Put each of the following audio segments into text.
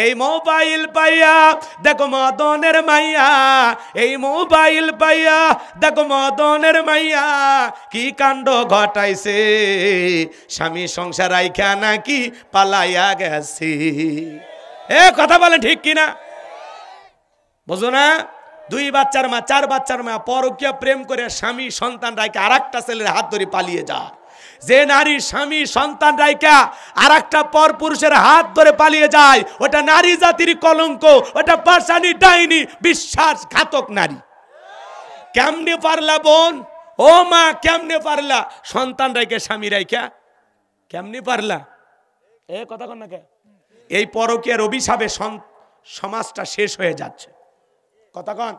এই মোবাইল পাইয়া দেখো মদনের মাইয়া, এই মোবাইল পাইয়া দেখো মদনের মাইয়া কি কাণ্ড ঘটাইছে, স্বামী সংসার রাইখা নাকি পালাইয়া গেছে। এ কথা বলেন ঠিক কিনা? বুঝো না? 2 বাচ্চার মা 4 বাচ্চার মা পরকীয়া প্রেম করে স্বামী সন্তান রাইখা আরেকটা ছেলের হাত ধরে পালিয়ে যায়। যে নারী স্বামী সন্তান রাইখা আরেকটা পর পুরুষের হাত ধরে পালিয়ে যায়, ওটা নারী জাতির কলঙ্ক, ওটা পাশানি ডাইনি বিশ্বাসঘাতক নারী। কেমনে পারলা বোন, ও মা কেমনে পারলা সন্তান রাইখা স্বামী রাইখা, কেমনে পারলা? এ কথা কন না কে? এই পরকীয়ার অভিশাপে সমাজটা শেষ হয়ে যাচ্ছে। কথা কন?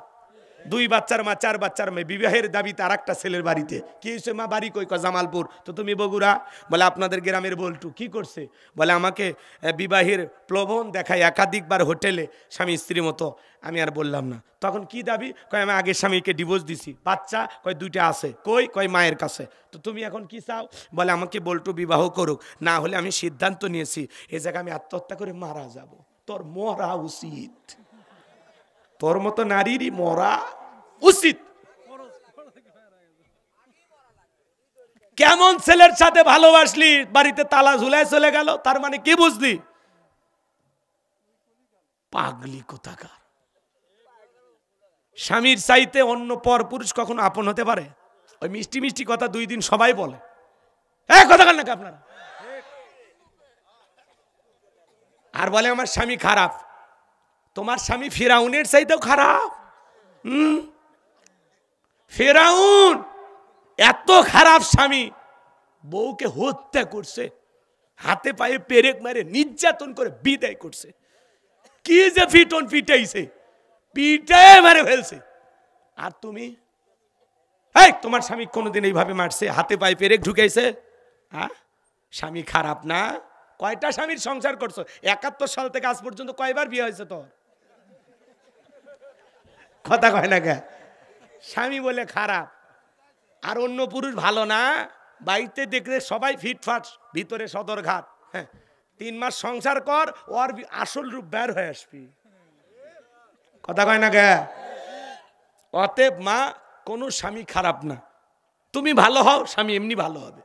2 বাচ্চার মা 4 বাচ্চার মেয়ে বিবাহের দাবিতে আরেকটা ছেলের বাড়িতে। কি হয়েছে মা? বাড়ি কই? জামালপুর। তো তুমি বগুড়া? বলে আপনাদের গ্রামের বল্টু। কি করছে? বলে আমাকে বিবাহের প্রলোভন দেখায় একাধিকবার হোটেলে স্বামী স্ত্রীর মতো। আমি আর বললাম না। তখন কি দাবি? কয় আমি আগের স্বামীকে ডিভোর্স দিছি। বাচ্চা? কয় 2টা আছে। কই? কয় মায়ের কাছে। তো তুমি এখন কি চাও? বলে আমাকে বল্টু বিবাহ করুক, না হলে আমি সিদ্ধান্ত নিয়েছি এ জায়গায় আমি আত্মহত্যা করে মারা যাব। তোর মরা উচিত, তোর মতো নারীরই মরা উচিত। কেমন ছেলের সাথে ভালোবাসলি, বাড়িতে তালা ঝুলায় চলে গেল, তার মানে কি বুঝলি? পাগলি কোথাকার। স্বামীর চাইতে অন্য পর পুরুষ কখনো আপন হতে পারে? ওই মিষ্টি মিষ্টি কথা 2 দিন সবাই বলে, কথা কান নাকি আপনারা? আর বলে আমার স্বামী খারাপ। তোমার স্বামী ফিরাউনের চাইতেও খারাপ। ফিরাউন এত খারাপ স্বামী, বউকে হত্যা করছে, হাতে পায়ে পেরেক মারে নির্যাতন করে বিদায় করছে। কি যে ফিটন পিটাইছে, পিটায় মারে ফেলছে। আর তুমি তোমার স্বামী কোনোদিন এইভাবে মারছে, হাতে পায়ে পেরেক ঢুকাইছে? হ্যাঁ, স্বামী খারাপ না? কয়টা স্বামীর সংসার করছো? 71 সাল থেকে আজ পর্যন্ত কয়বার বিয়ে হয়েছে তোর? কথা কয় না কে? স্বামী বলে খারাপ, আর অন্য পুরুষ ভালো না? বাড়িতে দেখলে সবাই ফিটফাট, ভিতরে সদরঘাট। 3 মাস সংসার কর, ওর আসল রূপ বের হয়ে আসবি। কথা কয় না কে? অতএব মা, কোনো স্বামী খারাপ না। তুমি ভালো হও, স্বামী এমনি ভালো হবে।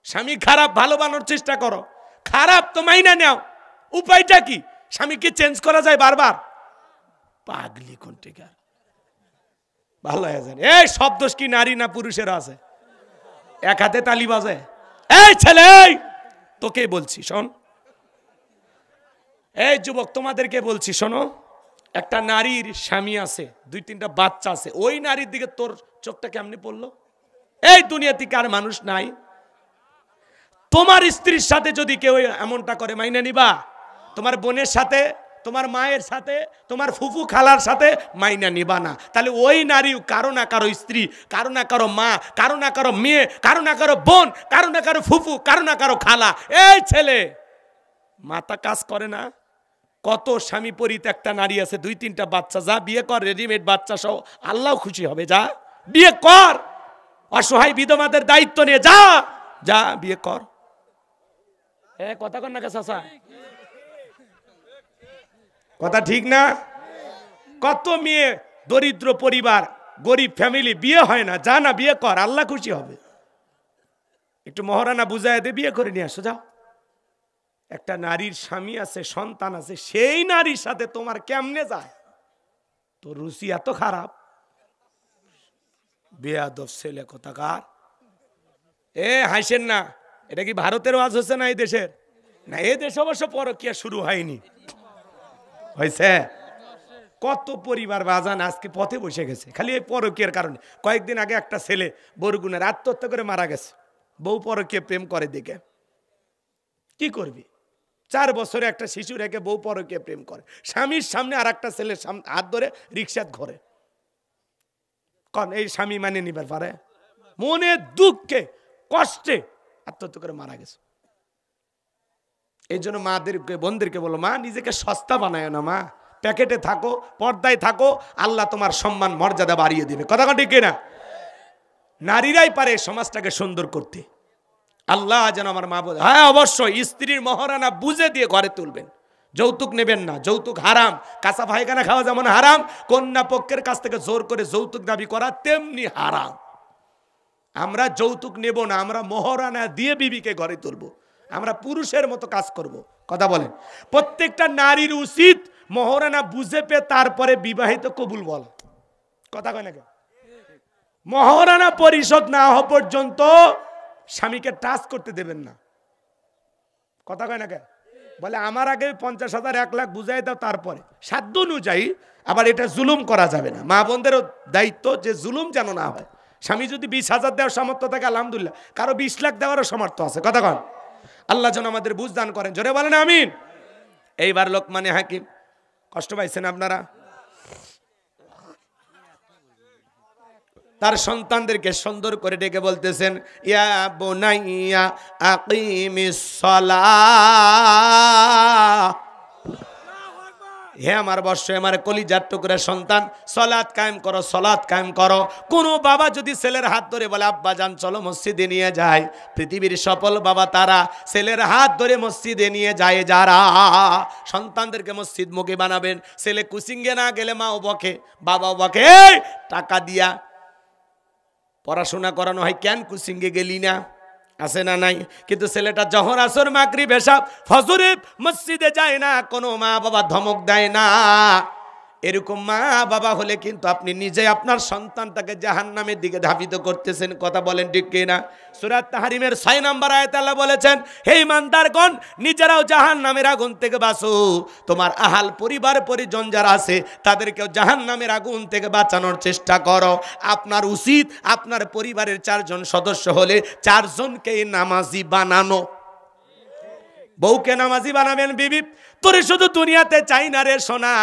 স্বামী খারাপ, ভালো বানানোর চেষ্টা করো। খারাপ তো মাইনা নাও। উপায়টা কি? স্বামীকে চেঞ্জ করা যায় বারবার? পাগলি কোনটিকার, ভালো হয়ে যায়। এই সব দোষ কি নারী না পুরুষের আছে? এক হাতে তালি বাজে। এই ছেলে, তোকে বলছি শোন। এই যুবক, তোমাদেরকে বলছি শোনো। একটা নারীর স্বামী আছে, 2-3টা বাচ্চা আছে, ওই নারীর দিকে তোর চোখটা কেমনে পড়লো? এই দুনিয়াতে কার মানুষ নাই? তোমার স্ত্রীর সাথে যদি কেউ এমনটা করে মাইনা নিবা? তোমার বোনের সাথে, তোমার মায়ের সাথে, তোমার ফুফু খালার সাথে মাইনা নিবা না? তাহলে ওই নারী কারো না কারো স্ত্রী, কারো না কারো মা, কারো না কারো মেয়ে, কারো না কারো বোন, কারো না কারো ফুফু, কারো না কারো খালা। এই ছেলে, মাথা কাজ করে না? কত স্বামী পরিত্যক্তা নারী আছে, 2-3টা বাচ্চা। যা বিয়ে কর, রেডিমেড বাচ্চা সহ, আল্লাহ খুশি হবে। যা বিয়ে কর, অসহায় বিধবাদের দায়িত্ব নিয়ে যা, যা বিয়ে কর। কথা কর না কে চাচা? কথা ঠিক না? কত মেয়ে দরিদ্র পরিবার, গরিব ফ্যামিলি, বিয়ে হয় না। যা না বিয়ে কর, আল্লাহ খুশি হবে। একটু মহারানা বুঝায় দে, বিয়ে করে নিয়ে আসো যাও। একটা নারীর স্বামী আছে, সন্তান আছে, সেই নারীর সাথে তোমার কেমনে যায়? তোর রুচি এত খারাপ। বেয়াদব ছেলে কোথাকার। হাসেন না, এটা কি ভারতের ওয়াজ হচ্ছে না এই দেশের? না, এই দেশে অবশ্য পরকীয়া শুরু হয়নি, হয়েছে। কত পরিবার বাজান আজকে পথে বসে গেছে খালি এই পরকীয়ার কারণে। কয়েকদিন আগে একটা ছেলে বরগুনার আত্মহত্যা করে মারা গেছে, বউ পরকীয়া প্রেম করে দেখে। কি করবি? 4 বছরে একটা শিশু রেখে বউ পরকীয়া প্রেম করে, স্বামীর সামনে আর একটা ছেলের সামনে হাত ধরে রিক্সাত ঘরে। কন এই স্বামী মানে নিবার পারে? মনে দুঃখে কষ্টে আত্মহত্যা করে মারা গেছে। এই জন্য মাদেরকে, বোনদেরকে বলো, মা নিজেকে সস্তা বানায় না, মা প্যাকেটে থাকো, পর্দায় থাকো, আল্লাহ তোমার সম্মান মর্যাদা বাড়িয়ে দিবে। কথা ঠিক না? নারীরাই পারে সমাজটাকে সুন্দর করতে। আল্লাহ যেন আমার মা বলে, হ্যাঁ অবশ্যই স্ত্রীর মহারানা বুঝে দিয়ে ঘরে তুলবেন। যৌতুক নেবেন না, যৌতুক হারাম। কাঁচা পায়খানা খাওয়া যেমন হারাম, কন্যা পক্ষের কাছ থেকে জোর করে যৌতুক দাবি করা তেমনি হারাম। আমরা যৌতুক নেব না, আমরা মোহরানা দিয়ে বিবিকে ঘরে তুলব, আমরা পুরুষের মতো কাজ করব। কথা বলেন, প্রত্যেকটা নারীর উচিত মোহরানা বুঝে পেয়ে তারপরে বিবাহিত কবুল বলা। কথা কয় না কেন? মোহরানা পরিশোধ না হওয়া পর্যন্ত স্বামীকে টাচ করতে দেবেন না। কথা কয় না কেন? বলে আমার আগে 50,000 1 লাখ বুঝাই দাও, তারপরে সাধ্য অনুযায়ী। আবার এটা জুলুম করা যাবে না, মা বোনদেরও দায়িত্ব যে জুলুম যেন না হয়। স্বামী যদি 20,000 দেওয়ার সামর্থ্য থাকে আলহামদুলিল্লাহ, কারো 20 লাখ দেওয়ারও সামর্থ্য আছে। কথা কন, আল্লাহ যেন আমাদের বুঝ দান করেন, জোরে বলেন আমিন। এইবার লোকমানে হাকিম, কষ্ট পাইছেন আপনারা? তার সন্তানদেরকে সুন্দর করে ডেকে বলতেছেন, ইয়া বুনাইয়া আকিমিস সালাহ, হে আমার বর্ষ, আমার কলিজার টুকরা সন্তান, সালাত কায়েম করো, সালাত কায়েম করো। কোনো বাবা যদি ছেলের হাত ধরে বলে আব্বা যান চলো মসজিদে নিয়ে যায়, পৃথিবীর সফল বাবা তারা ছেলের হাত ধরে মসজিদে নিয়ে যায় যারা। সন্তানদেরকে মসজিদ মুখী বানাবেন। ছেলে কুচিঙ্গে না গেলে মাও বকে, বাবাও বকে, টাকা দিয়া পড়াশোনা করানো হয়, কেন কুচিঙ্গে গেলি না, আছে না নাই? কিন্তু ছেলেটা জহর আসর মাগরিব এশা ফজরে মসজিদে যায় না, কোনো মা বাবা ধমক দেয় না। এরকম মা বাবা হলে কিন্তু আপনি নিজে আপনার সন্তানটাকে জাহান্নামের দিকে ধাবিত করতেছেন। কথা বলেন ঠিক কিনা? সূরা তাহরিমের 6 নম্বর আয়াতে আল্লাহ বলেছেন, হে ইমানদারগণ, নিজেরাও জাহান্নামের আগুন থেকে বাঁচো, তোমার আহাল পরিবার পরিজন যারা আছে তাদেরকেও জাহান্নামের আগুন থেকে বাঁচানোর চেষ্টা করো। আপনার উচিত আপনার পরিবারের 4 জন সদস্য হলে 4 জনকে নামাজি বানানো। বউকে নামাজি বানাবেন। বিবি, তোরে শুধু দুনিয়াতে চাই না রে সোনা,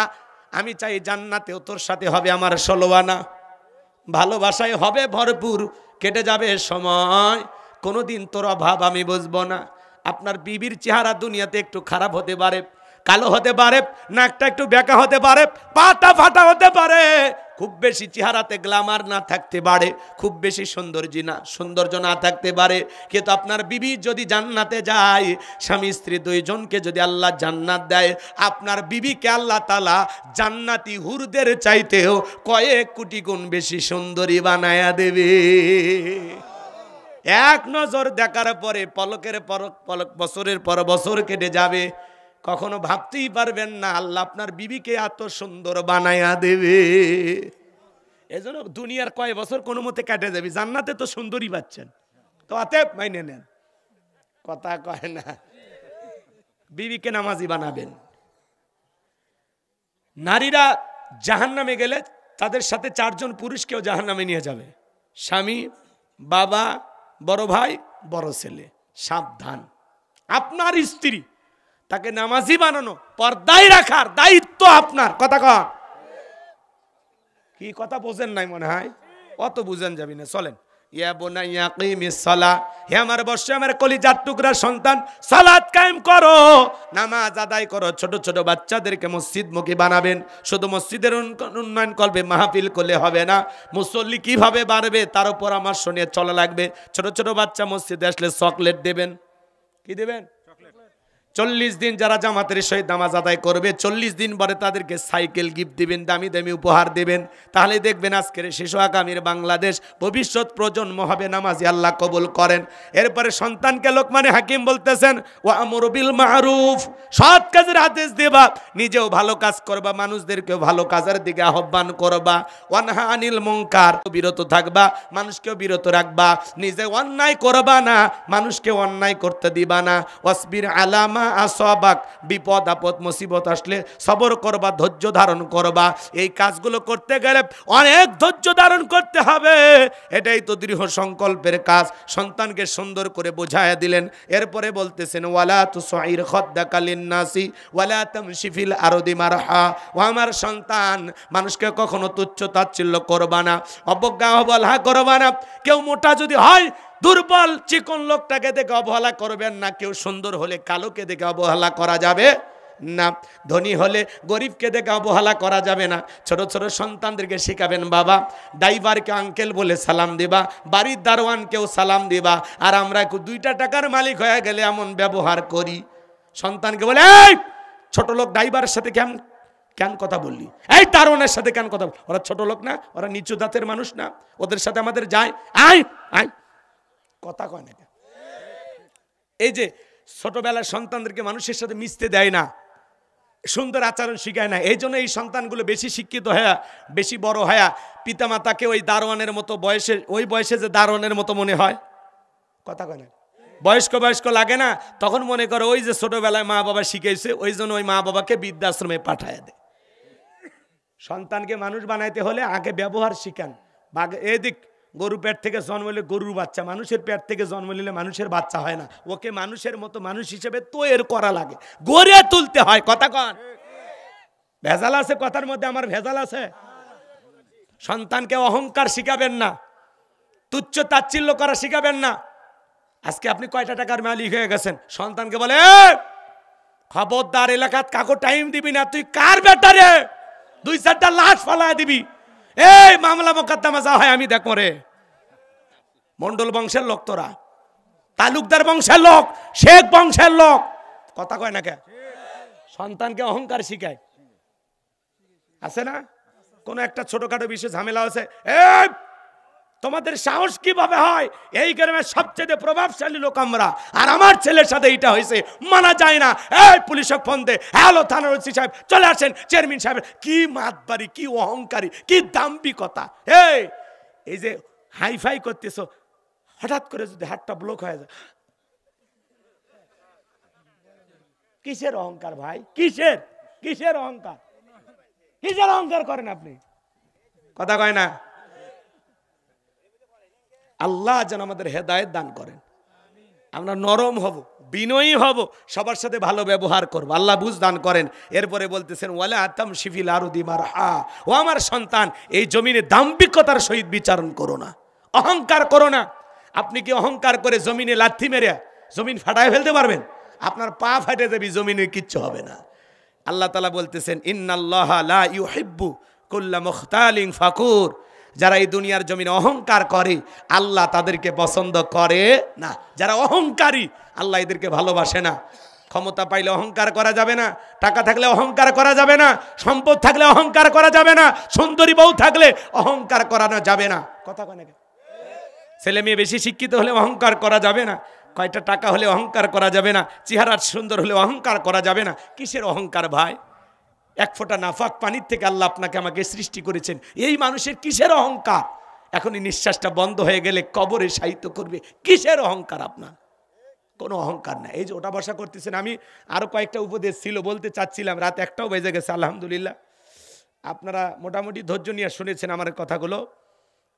আমি চাই জান্নাতেও তোর সাথে হবে আমার 16 আনা, ভালোবাসায় হবে ভরপুর, কেটে যাবে সময়, কোনোদিন তোর অভাব আমি বুঝবো না। আপনার বিবির চেহারা দুনিয়াতে একটু খারাপ হতে পারে, কালো হতে পারে, নাকটা একটু বেঁকা হতে পারে, পাটা ফাটা হতে পারে, খুব বেশি চেহারাতে গ্ল্যামার না থাকতে পারে, খুব বেশি সৌন্দর্য না থাকতে পারে, কিন্তু আপনার বিবি যদি জান্নাতে যায়, স্বামী স্ত্রী 2 জনকে যদি আল্লাহ জান্নাত দেয়, আপনার বিবিকে আল্লাহ তাআলা জান্নাতি হুরদের চাইতেও কয়েক কোটি গুণ বেশি সুন্দরী বানায়া দেবে। এক নজর দেখার পরে পলকের পলক বছরের পর বছর কেটে যাবে, কখনো ভাবতেই পারবেন না আল্লাহ আপনার বিবিকে এত সুন্দর বানায়া দেবে। এজন্য দুনিয়ার কয় বছর কোনো মতে কেটে যাবে, জান্নাতে তো সুন্দরী পাচ্ছেন, তো অতএব মাইনে নেন। কথা কয় না, বিবিকে নামাজি বানাবেন। নারীরা জাহান্নামে গেলে তাদের সাথে 4 জন পুরুষকেও জাহান্নামে নিয়ে যাবে, স্বামী, বাবা, বড় ভাই, বড় ছেলে। সাবধান, আপনার স্ত্রী তাকে নামাজি বানানো, পর্দায় রাখার দায়িত্ব আপনার। কথা কন, কি কথা বোঝেন নাই মনে হয়? অত বুঝেন যাবি না, চলেন। ইয়া বুনাইয়া আকিমিস সালাহ, হে আমার বর্ষ, আমার কলিজার টুকরা সন্তান, সালাত কায়েম করো, নামাজ আদায় করো। ছোট ছোট বাচ্চাদেরকে মসজিদমুখী বানাবেন। শুধু মসজিদের উন্নয়ন করবে, মাহফিল করলে হবে না, মুসল্লি কিভাবে বাড়বে তার পরামর্শ নিয়ে চলা লাগবে। ছোট ছোট বাচ্চা মসজিদে আসলে চকলেট দেবেন। কি দেবেন? 40 দিন যারা জামাতের সহিত নামাজ আদায় করবে, 40 দিন পরে তাদেরকে সাইকেল গিফট দিবেন, দামি দামি উপহার দেবেন। তাহলে দেখবেন আজকের শিশু আগামীর বাংলাদেশ, ভবিষ্যৎ প্রজন্ম হবে নামাজি। আল্লাহ কবুল করেন। এরপরে সন্তানকে লোকমানে হাকিম বলতেছেন, ওয়া আমরু বিল মারুফ, সৎ কাজের আদেশ দেবা, নিজেও ভালো কাজ করবা, মানুষদেরকেও ভালো কাজের দিকে আহ্বান করবা। ওয়ানহা আনিল মুনকার, বিরত থাকবা, মানুষকেও বিরত রাখবা। নিজে অন্যায় করবা না, মানুষকে অন্যায় করতে দিবা না। ওয়াসবির আলামা আসবাক, বিপদ আপদ মুসিবত আসলে সবর করবা, ধৈর্য ধারণ করবা। এই কাজগুলো করতে গেলে অনেক ধৈর্য ধারণ করতে হবে, এটাই তো দৃঢ় সংকল্পের কাজ। সন্তানকে সুন্দর করে বোঝায়া দিলেন। এরপরে বলতেছেন, ওয়ালা তুসাইর খাদ্দাকা লিন্নাসি ওয়ালা তামশি ফিল আরদি মারহা, ও আমার সন্তান, মানুষকে কখনো তুচ্ছ তাচ্ছিল্য করবা না, অবজ্ঞা অবহেলা করবা না। কেউ মোটা যদি হয়, দুর্বল চিকন লোকটাকে দেখে অবহেলা করবেন না। কেউ সুন্দর হলে কালোকে দেখে অবহেলা করা যাবে না, ধনী হলে গরিবকে দেখে অবহেলা করা যাবে না। ছোট ছোট সন্তানদেরকে শেখাবেন, বাবা ড্রাইভারকে আঙ্কেল বলে সালাম দিবা, বাড়ির দারোয়ানকেও সালাম দিবা। আর আমরা 2টা টাকার মালিক হয়ে গেলে এমন ব্যবহার করি, সন্তানকে বলে এই ছোট লোক ড্রাইভারের সাথে কেন কেন কথা বললি, এই দারোয়ানের সাথে কেন কথা বল, ওরা ছোট লোক না, ওরা নিচু জাতের মানুষ না, ওদের সাথে আমাদের যায়, আয় আয় কথা কয় না। এই যে ছোটবেলার সন্তানদেরকে মানুষের সাথে মিশতে দেয় না, সুন্দর আচরণ শিখায় না, এই জন্য এই সন্তানগুলো বেশি শিক্ষিত হয়ে বেশি বড় হয়ে পিতামাতাকে ওই দারোয়ানের মতো বয়সে, ওই বয়সে যে দারোয়ানের মতো মনে হয়, কথা কয় না, বয়স্ক লাগে না, তখন মনে করে ওই যে ছোটবেলায় মা বাবা শিখেছে, ওই জন্য ওই মা বাবাকে বৃদ্ধাশ্রমে পাঠায় দেয়। সন্তানকে মানুষ বানাইতে হলে আগে ব্যবহার শিখান। এদিক গরু পেট থেকে জন্ম নিলে গরুর বাচ্চা, মানুষের পেট থেকে জন্ম নিলে মানুষের বাচ্চা হয় না, ওকে মানুষের মতো মানুষ হিসেবে তৈরি করা লাগে, গড়ে তুলতে হয়। কথা কন, ভেজাল আছে কথার মধ্যে, আমার ভেজাল আছে। সন্তানকে অহংকার শিখাবেন না, তুচ্ছ তাচ্ছিল্য করা শিখাবেন না। আজকে আপনি কয়টা টাকার মালিক হয়ে গেছেন, সন্তানকে বলে খবরদার এলাকাত কাকু টাইম দিবি না, তুই কার বেটা রে, 2-4টা লাশ ফালায় দিবি, এই মামলা মোকদ্দমা যা হয় আমি দেখো রে। মন্ডল বংশের লোক তোরা, তালুকদার বংশের লোক, শেখ বংশের লোক, কথা কয় না কে? সন্তানকে অহংকার শিখায়, আছে না? কোন একটা ছোটখাটো বিষয় ঝামেলা আছে, এই তোমাদের সাহস কিভাবে হয়, এই গ্রামের সবচেয়ে প্রভাবশালী লোক আমরা, আর আমার ছেলের সাথে এটা হয়েছে, মানা যায় না, এই পুলিশক ফোন দে, হ্যালো থানার ওসি সাহেব চলে আসেন, চেয়ারম্যান সাহেব, কি মাতবাড়ি, কি অহংকারী, কি দাম্ভিকতা। এই যে হাইফাই করতেছ, হঠাৎ করে যদি হাতটা ব্লক হয়ে যায়, কিসের অহংকার ভাই, কিসের কিসের অহংকার, কিসের অহংকার করেন আপনি, কথা কয় না? আল্লাহ যেন আমাদের হেদায়েত দান করেন, আমরা নরম হব, বিনয়ী হব, সবার সাথে ভালো ব্যবহার করব, আল্লাহ বুঝ দান করেন। এরপরে বলতেছেন ওয়ালা তামশি ফিল আরদি মারহা, ও আমার সন্তান এই জমিনে দাম্ভিকতার সহিত বিচারণ করো না, অহংকার করো না। আপনি কি অহংকার করে জমিনে লাথি মেরে জমিন ফাটায় ফেলতে পারবেন? আপনার পা ফাটে যাবে, জমিনে কিচ্ছু হবে না। আল্লাহ তাআলা বলতেছেন ইন্নাল্লাহা লা ইউহিব্বু কুল্লা মুখতালিন ফাকুর, যারা এই দুনিয়ার জমিনে অহংকার করে আল্লাহ তাদেরকে পছন্দ করে না। যারা অহংকারী আল্লাহ এদেরকে ভালোবাসে না। ক্ষমতা পাইলে অহংকার করা যাবে না, টাকা থাকলে অহংকার করা যাবে না, সম্পদ থাকলে অহংকার করা যাবে না, সুন্দরী বউ থাকলে অহংকার করানো যাবে না। কথা কয় না? ছেলে মেয়ে বেশি শিক্ষিত হলে অহংকার করা যাবে না, কয়টা টাকা হলে অহংকার করা যাবে না, চেহারা সুন্দর হলে অহংকার করা যাবে না। কিসের অহংকার ভাই? এক ফোঁটা নাফাক পানির থেকে আল্লাহ আপনাকে আমাকে সৃষ্টি করেছেন, এই মানুষের কিসের অহংকার? এখনই নিঃশ্বাসটা বন্ধ হয়ে গেলে কবরে শায়িত করবে, কিসের অহংকার আপনার? কোনো অহংকার না। এই যে ওটা বসা করতেছেন, আমি আরো কয়েকটা উপদেশ ছিল বলতে চাচ্ছিলাম, রাত 1টাও বেজে গেছে। আলহামদুলিল্লাহ আপনারা মোটামুটি ধৈর্য নিয়ে শুনেছেন আমার কথাগুলো।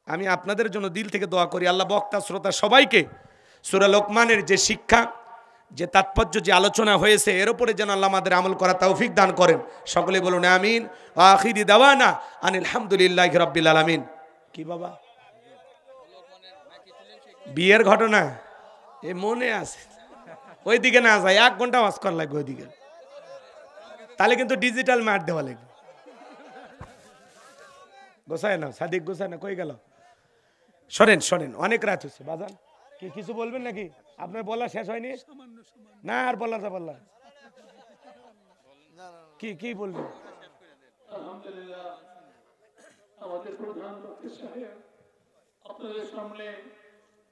আমি আপনাদের জন্য দিল থেকে দোয়া করি, আল্লাহ বক্তা শ্রোতা সবাইকে সূরা লোকমানের যে শিক্ষা, যে তাৎপর্য, যে আলোচনা হয়েছে এর উপরে যেন আল্লাহ আমাদের আমল করা তৌফিক দান করেন। সকলে বলুন আমিন। আখিরি দাওয়ানা আনিল হামদুলিল্লাহি রাব্বিল আলামিন। কি বাবা বিয়ের ঘটনা এ মনে আছে, ওইদিকে না যায়, 1 ঘন্টা ওয়াজ করা লাগবে ওইদিকে, তাহলে কিন্তু ডিজিটাল মার দেওয়া লাগবে। গোসায় না সাদিক, গোসায় না, কই গেল? শোনেন শোনেন, অনেক রাত হচ্ছে বাজান, কি কিছু বলবেন নাকি? আপনার বলা শেষ হয়নি না? আর বলার বললা কি কি বলবেন? আলহামদুলিল্লাহ আমাদের প্রধান বক্তা সাহেব আপনাদের সামনে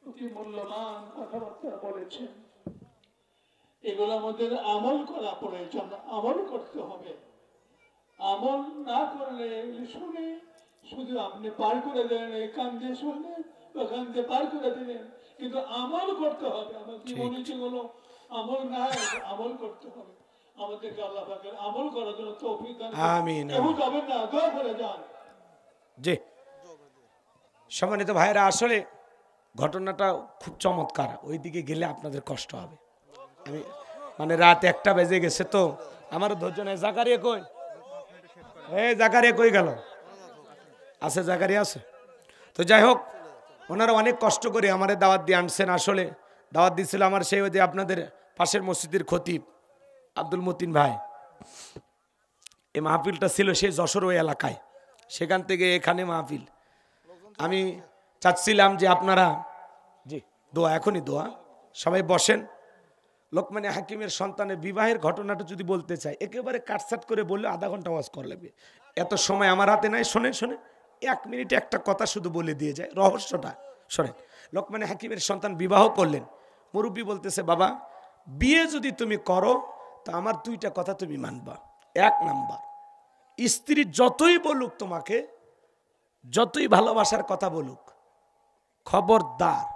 অতি মূল্যবান কথাবার্তা বলেছেন। এগুলো আমাদের আমল করা প্রয়োজন, আমল করতে হবে। আমল না করলে শুনে শুধু আপনি পার করে দেন, এখান দিয়ে শুনলেন ওখান দিয়ে পার করে দিলেন, কিন্তু আমল করতে হবে। আমার জীবনে যেগুলো আমল না, আমল করতে হবে। আমাদেরকে আল্লাহ পাকের আমল করার জন্য তৌফিক দান করুন। আমিন। কেউ যাবেন না, দোয়া করে যান। জি সম্মানিত ভাইরা, আসলে ঘটনাটা খুব চমৎকার, ওইদিকে গেলে আপনাদের কষ্ট হবে। আমি মানে রাত 1টা বেজে গেছে তো আমারও ধৈর্য নেই। জাকারিয়া কই? জাকারিয়া কই গেল? আছে, জাকারিয়া আছে তো। যাই হোক, ওনারা অনেক কষ্ট করে আমাদের দাওয়াত দিয়ে আনছেন। আসলে দাওয়াত দিয়েছিল আমার সেই ওই যে আপনাদের পাশের মসজিদের খতিব আব্দুল মতিন ভাই। এই মাহফিলটা ছিল সেই যশোর ওই এলাকায়, সেখান থেকে এখানে মাহফিল। আমি চাচ্ছিলাম যে আপনারা জি দোয়া, এখনই দোয়া, সবাই বসেন। লোকমানে হাকিমের সন্তানের বিবাহের ঘটনাটা যদি বলতে চাই, একেবারে কাটসাট করে বললে আধা ঘন্টা ওয়াজ করা লাগবে। এত সময় আমার হাতে নাই। শোনেন শোনেন, 1 মিনিটে একটা কথা শুধু বলে দিয়ে যায়, রহস্যটা শোনেন। লোকমানে হাকিমের সন্তান বিবাহ করলেন। মুরব্বী বলতেছে, বাবা বিয়ে যদি তুমি করো তো আমার 2টা কথা তুমি মানবা। 1 নাম্বার, স্ত্রী যতই বলুক তোমাকে, যতই ভালোবাসার কথা বলুক, খবরদার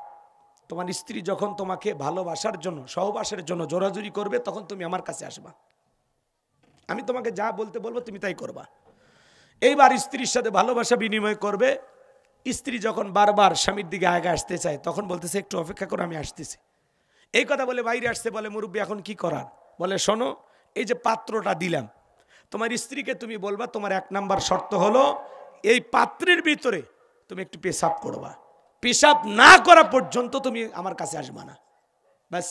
তোমার স্ত্রী যখন তোমাকে ভালোবাসার জন্য, সহবাসের জন্য জোরাজুরি করবে, তখন তুমি আমার কাছে আসবা। আমি তোমাকে যা বলতে বলবো তুমি তাই করবা। এইবার স্ত্রীর সাথে ভালোবাসা বিনিময় করবে। স্ত্রী যখন বারবার স্বামীর দিকে আগে আসতে চায়, তখন বলতেছে একটু অপেক্ষা করো, আমি আসতেছি। এই কথা বলে বাইরে আসছে। বলে, মুরব্বী এখন কি করার? বলে, শোনো, এই যে পাত্রটা দিলাম, তোমার স্ত্রীকে তুমি বলবা তোমার 1 নাম্বার শর্ত হলো এই পাত্রের ভিতরে তুমি একটু পেশাব করবা। পেশাব না করা পর্যন্ত তুমি আমার কাছে আসবা না। ব্যাস,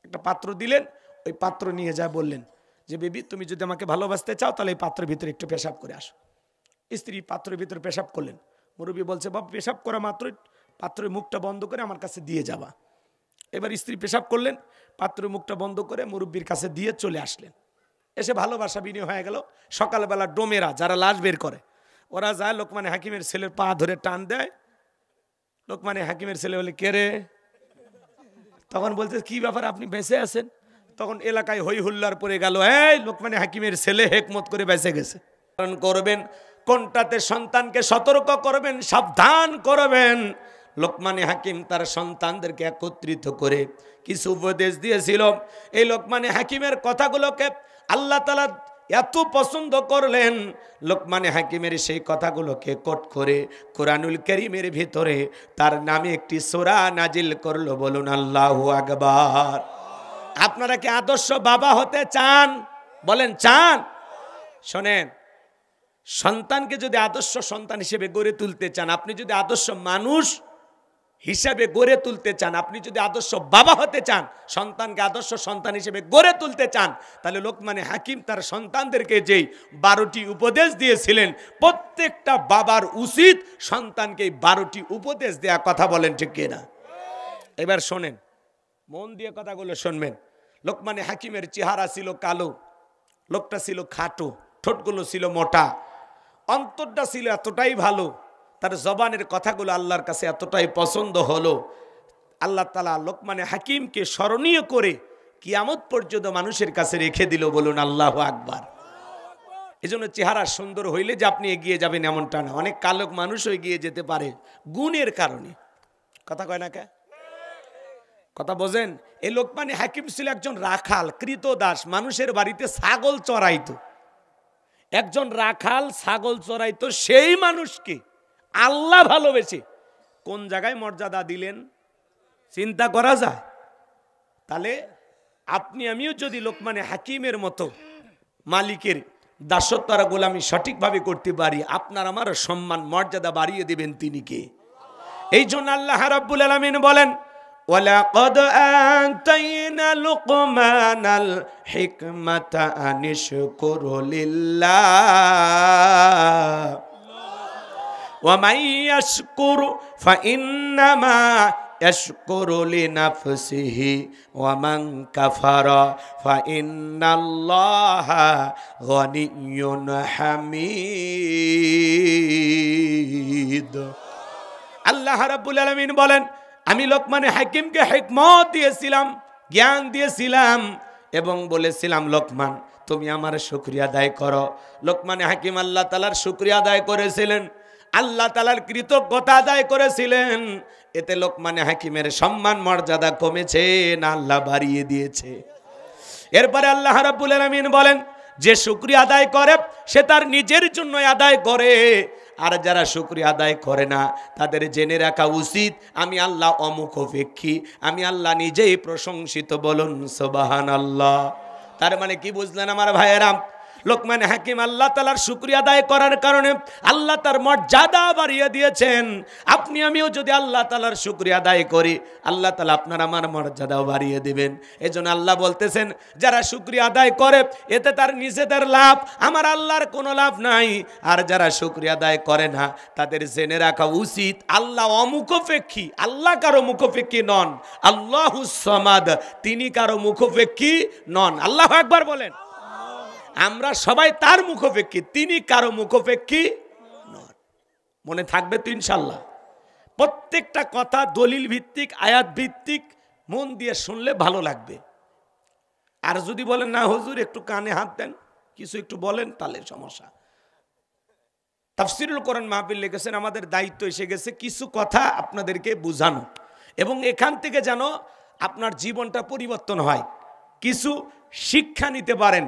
একটা পাত্র দিলেন, ওই পাত্র নিয়ে যায় বললেন যে, বেবি তুমি যদি আমাকে ভালোবাসতে চাও তাহলে এই পাত্রের ভিতরে একটু পেশাব করে আসো। স্ত্রী পাত্রের ভিতরে পেশাব করলেন। মুরব্বী বলছে, বাবা পেশাব করা মাত্রই পাত্রের মুখটা বন্ধ করে আমার কাছে দিয়ে যাবা। এবার স্ত্রী পেশাব করলেন, পাত্রের মুখটা বন্ধ করে মুরব্বীর কাছে দিয়ে চলে আসলেন। এসে ভালোবাসা বিনিময় হয়ে গেল। সকালবেলা ডোমেরা যারা লাশ বের করে, ওরা যায় লোকমানে হাকিমের ছেলের পা ধরে টান দেয়। লোকমানে হাকিমের ছেলে বলে, কে রে? তখন বলছে, কি ব্যাপার, আপনি বেঁচে আছেন? তখন এলাকায় হই হুল্লার পড়ে গেল, এই লোকমানে হাকিমের ছেলে হেকমত করে বেঁচে গেছে। করবেন কোনটাতে সন্তানকে সতর্ক করবেন, সাবধান করবেন। লোকমানে হাকিম তার সন্তানদেরকে একত্রিত করে কিছু উপদেশ দিয়েছিল। এই লোকমানে হাকিমের কথাগুলোকে আল্লাহ তাআলা এত পছন্দ করলেন, লোকমানে হাকিমের সেই কথাগুলোকে কোট করে কোরআনুল কারীমের ভিতরে তার নামে একটি সূরা নাজিল করলো। বলুন আল্লাহু আকবার। আপনারা কি আদর্শ বাবা হতে চান? বলেন চান? শোনেন, সন্তানকে যদি আদর্শ সন্তান হিসেবে গড়ে তুলতে চান, আপনি যদি আদর্শ মানুষ হিসাবে গড়ে তুলতে চান, আপনি যদি আদর্শ বাবা হতে চান, সন্তানকে আদর্শ সন্তান হিসেবে গড়ে তুলতে চান, তাহলে লোকমানে হাকিম তার সন্তানদেরকে যেই 12টি উপদেশ দিয়েছিলেন, প্রত্যেকটা বাবার উচিত সন্তানকে 12টি উপদেশ দেয়া। কথা বলেন ঠিক কিনা? এবার শোনেন, মন দিয়ে কথাগুলো শুনবেন। লোকমানে হাকিমের চেহারা ছিল কালো, লোকটা ছিল খাটো, ঠোঁটগুলো ছিল মোটা, অন্তরটা ছিল এতটাই ভালো, তার জবানের কথাগুলো আল্লাহর কাছে এতটাই পছন্দ হলো, আল্লাহ তাআলা লোকমানে হাকিমকে স্মরণীয় করে কিয়ামত পর্যন্ত মানুষের কাছে রেখে দিল। বলুন আল্লাহু আকবার। এজন্য চেহারা সুন্দর হইলে যে আপনি এগিয়ে যাবেন এমনটা না। অনেক কালো মানুষও এগিয়ে যেতে পারে গুণের কারণে। কথা কয় না কে? কথা বোঝেন? এই লোকমানে হাকিম ছিল একজন রাখাল, কৃতদাস, মানুষের বাড়িতে ছাগল চড়াইতো। একজন রাখাল ছাগল চড়াইতো, সেই মানুষকে আল্লাহ ভালোবেসে কোন জায়গায় মর্যাদা দিলেন চিন্তা করা যায়? তাহলে আপনি আমিও যদি লোকমানে হাকিমের মতো মালিকের দাসত্ব আর গোলামি সঠিকভাবে করতে পারি, আপনার আমার সম্মান মর্যাদা বাড়িয়ে দিবেন তিনি কে? এই জন্য আল্লাহ রাব্বুল আলামিন বলেন, ওয়ালাকাদ আতাইনা লুকমানাল হিকমাতা আনিশকুরু লিল্লাহ ওয়া মান ইয়াশকুরু ফাইন্নামা ইয়াশকুরু লিনাফসিহি ওয়া মান কাফারা ফাইন্নাল্লাহা গনিয়্যুন হামিদ। আল্লাহ রাব্বুল আলামিন বলেন, আমি লোকমানে হাকিমকে হিকমত দিয়েছিলাম, জ্ঞান দিয়েছিলাম এবং বলেছিলাম, লোকমান তুমি আমার শুকরিয়া আদায় করো। লোকমানে হাকিম আল্লাহ তাআলার শুকরিয়া আদায় করেছিলেন, আল্লাহ তাআলার কৃতজ্ঞতা আদায় করেছিলেন। এতে লোকমানে হাকিমের সম্মান মর্যাদা কমেছে না আল্লাহ বাড়িয়ে দিয়েছে? এরপরে আল্লাহ রাব্বুল আলামিন বলেন, যে শুকরিয়া আদায় করে সে তার নিজের জন্য আদায় করে, আর যারা শুকরিয়া আদায় করে না তাদের জেনে রাখা উচিত আমি আল্লাহ অমুখাপেক্ষী, আমি আল্লাহ নিজেই প্রশংসিত। বলুন সুবহানাল্লাহ। তার মানে কি বুঝলেন আমার ভাইয়েরা? লোকমান হাকিম আল্লাহ তাআলার শুকরিয়া আদায় করার কারণে আল্লাহ তার মর্যাদা বাড়িয়ে দিয়েছেন। আপনি আমিও যদি আল্লাহ তাআলার শুকরিয়া আদায় করি, আল্লাহ তাআলা আপনার আমার মর্যাদাও বাড়িয়ে দিবেন। এজন্য আল্লাহ বলতেছেন, যারা শুকরিয়া আদায় করে এতে তার নিজেদের লাভ, আমার আল্লাহর কোনো লাভ নাই। আর যারা শুকরিয়া আদায় করে না, তাদের জেনে রাখা উচিত আল্লাহ অমুখাপেক্ষী, আল্লাহ কারো মুখাপেক্ষী নন। আল্লাহুস সামাদ, তিনি কারো মুখাপেক্ষী নন। আল্লাহু আকবার বলেন। আমরা সবাই তার মুখাপেক্ষী, তিনি কারো মুখাপেক্ষী নন। মনে থাকবে তো ইনশাআল্লাহ? প্রত্যেকটা কথা দলিল ভিত্তিক, আয়াত ভিত্তিক, মন দিয়ে শুনলে ভালো লাগবে। আর যদি বলেন না হুজুর একটু কানে হাত দেন, কিছু একটু বলেন, তাহলে সমস্যা। তাফসিরুল কোরআন মাহফিল লিখেছেন, আমাদের দায়িত্ব এসে গেছে কিছু কথা আপনাদেরকে বোঝানো, এবং এখান থেকে যেন আপনার জীবনটা পরিবর্তন হয়, কিছু শিক্ষা নিতে পারেন,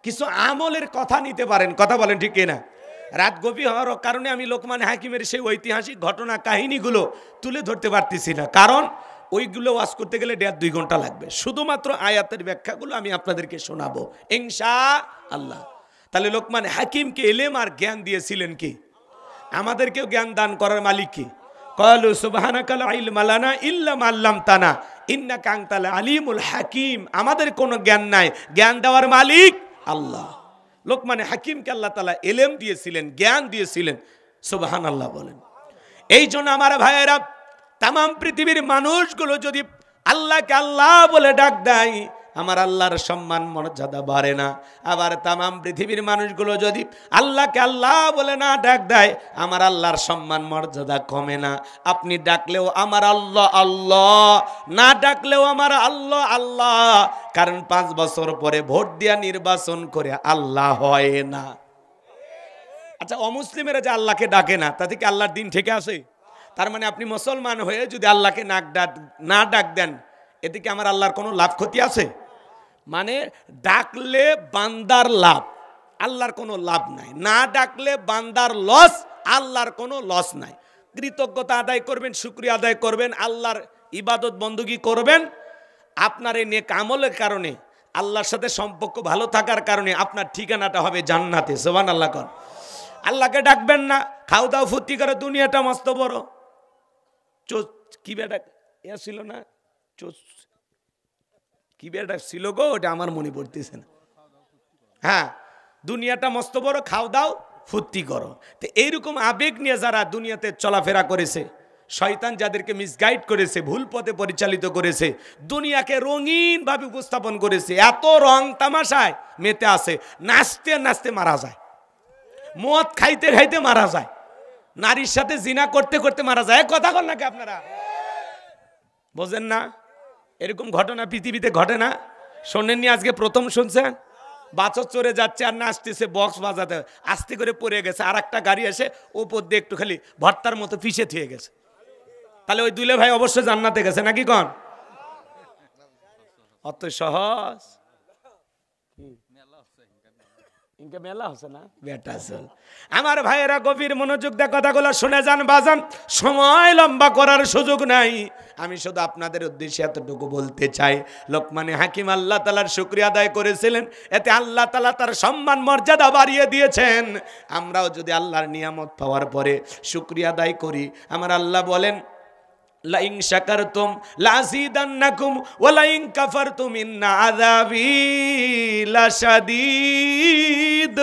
কিছু আমলের কথা নিতে পারেন। কথা বলেন ঠিক কিনা? রাত গভীর হওয়ার কারণে আমি লোকমান হাকিমের সেই ঐতিহাসিক ঘটনা কাহিনীগুলো তুলে ধরতে পারতেছি না, কারণ ওইগুলো ওয়াজ করতে গেলে 1.5-2 ঘন্টা লাগবে। শুধুমাত্র আয়াতের ব্যাখ্যাগুলো আমি আপনাদেরকে শোনাবো ইনশাআল্লাহ। তাহলে লোকমান হাকিমকে ইলম আর জ্ঞান দিয়েছিলেন কি? আমাদেরকেও জ্ঞান দান করার মালিক কি? ক্বালু সুবহানাকা লা ইলমা লানা ইল্লা মা আল্লামতানা ইন্নাকা আনতাল আলিমুল হাকিম। আমাদের কোনো জ্ঞান নাই, জ্ঞান দেওয়ার মালিক আল্লাহ। লোকমান হাকিমকে আল্লাহ তাআলা ইলম দিয়েছিলেন, জ্ঞান দিয়েছিলেন। সুবহানাল্লাহ বলেন। এই জন্য আমার ভাইয়েরা, তাম পৃথিবীর মানুষগুলো যদি আল্লাহকে আল্লাহ বলে ডাক দেয়, আমার আল্লাহর সম্মান মর্যাদা বাড়ে না। আবার তাম পৃথিবীর মানুষগুলো যদি আল্লাহকে আল্লাহ বলে না ডাক দেয়, আমার আল্লাহর সম্মান মর্যাদা কমে না। আপনি ডাকলেও আমার আল্লাহ আল্লাহ, না ডাকলেও আমার আল্লাহ আল্লাহ। কারণ 5 বছর পরে ভোট দিয়া নির্বাচন করে আল্লাহ হয় না। আচ্ছা, অমুসলিমেরা যে আল্লাহকে ডাকে না, তাতে কি আল্লাহর দিন থেকে আসে? তার মানে আপনি মুসলমান হয়ে যদি আল্লাহকে না ডাক দেন, এতে কি আমার আল্লাহর কোনো লাভ ক্ষতি আছে? মানে ডাকলে বান্দার লাভ, আল্লাহর কোনো লাভ নাই। না ডাকলে বান্দার লস, আল্লাহর কোনো লস নাই। কৃতজ্ঞতা আদায় করবেন, শুকরিয়া আদায় করবেন, আল্লাহর ইবাদত বন্দুকি করবেন। আপনার এই নেক আমলের কারণে, আল্লাহর সাথে সম্পর্ক ভালো থাকার কারণে আপনার ঠিকানাটা হবে জান্নাতে। সুবহানাল্লাহ কোন। আল্লাহকে ডাকবেন না, খাও দাও ফুর্তি করে, দুনিয়াটা মস্ত বড়। কি বেটা এ ছিল না, কি বেটা ছিল গো, ওটা আমার মনে পড়তেছে না। হ্যাঁ, দুনিয়াটা মস্ত বড়, খাও দাও ফুর্তি করো। তো এইরকম আবেগ নিয়ে যারা দুনিয়াতে চলাফেরা করেছে, শয়তান যাদেরকে মিসগাইড করেছে, ভুল পথে পরিচালিত করেছে, দুনিয়াকে রঙিন ভাবে উপস্থাপন করেছে, এত রং তামাশায় মেতে আছে, নাচতে নাচতে মারা যায়, মদ খাইতে খাইতে মারা যায়, নারীর সাথে জিনা করতে করতে মারা যায়। কথা বল নাকি আপনারা? বোঝেন না? এরকম ঘটনা পৃথিবীতে ঘটে না? শোনেননি? আজকে প্রথম শুনছেন? বাছর চড়ে যাচ্ছে আর নাচতেছে, বক্স বাজাতে, আস্তে করে পড়ে গেছে, আর একটা গাড়ি এসে ওপর দিয়ে একটু খালি ভর্তার মতো পিষে থুয়ে গেছে। তাহলে ওই দুলে ভাই অবশ্যই জান্নাতে গেছে নাকি কন? অত সহজ ইনকে মেলা হচ্ছে না বেটা। আমার ভাইয়েরা গভীর মনোযোগ দিয়ে কথাগুলো শুনে যান বাজান, সময় লম্বা করার সুযোগ নাই। আমি শুধু আপনাদের উদ্দেশ্যে এতটুকু বলতে চাই, লোকমান হাকিম আল্লাহ তাআলার শুকরিয়া আদায় করেছিলেন, এতে আল্লাহ তাআলা তার সম্মান মর্যাদা বাড়িয়ে দিয়েছেন। আমরাও যদি আল্লাহর নিয়ামত পাওয়ার পরে শুকরিয়া আদায় করি, আমার আল্লাহ বলেন, লাইন শাকারতুম লাযিদান্নাকুম ওয়া লাইন কাফারতুম ইন্না আযাবি লাশাদীদ।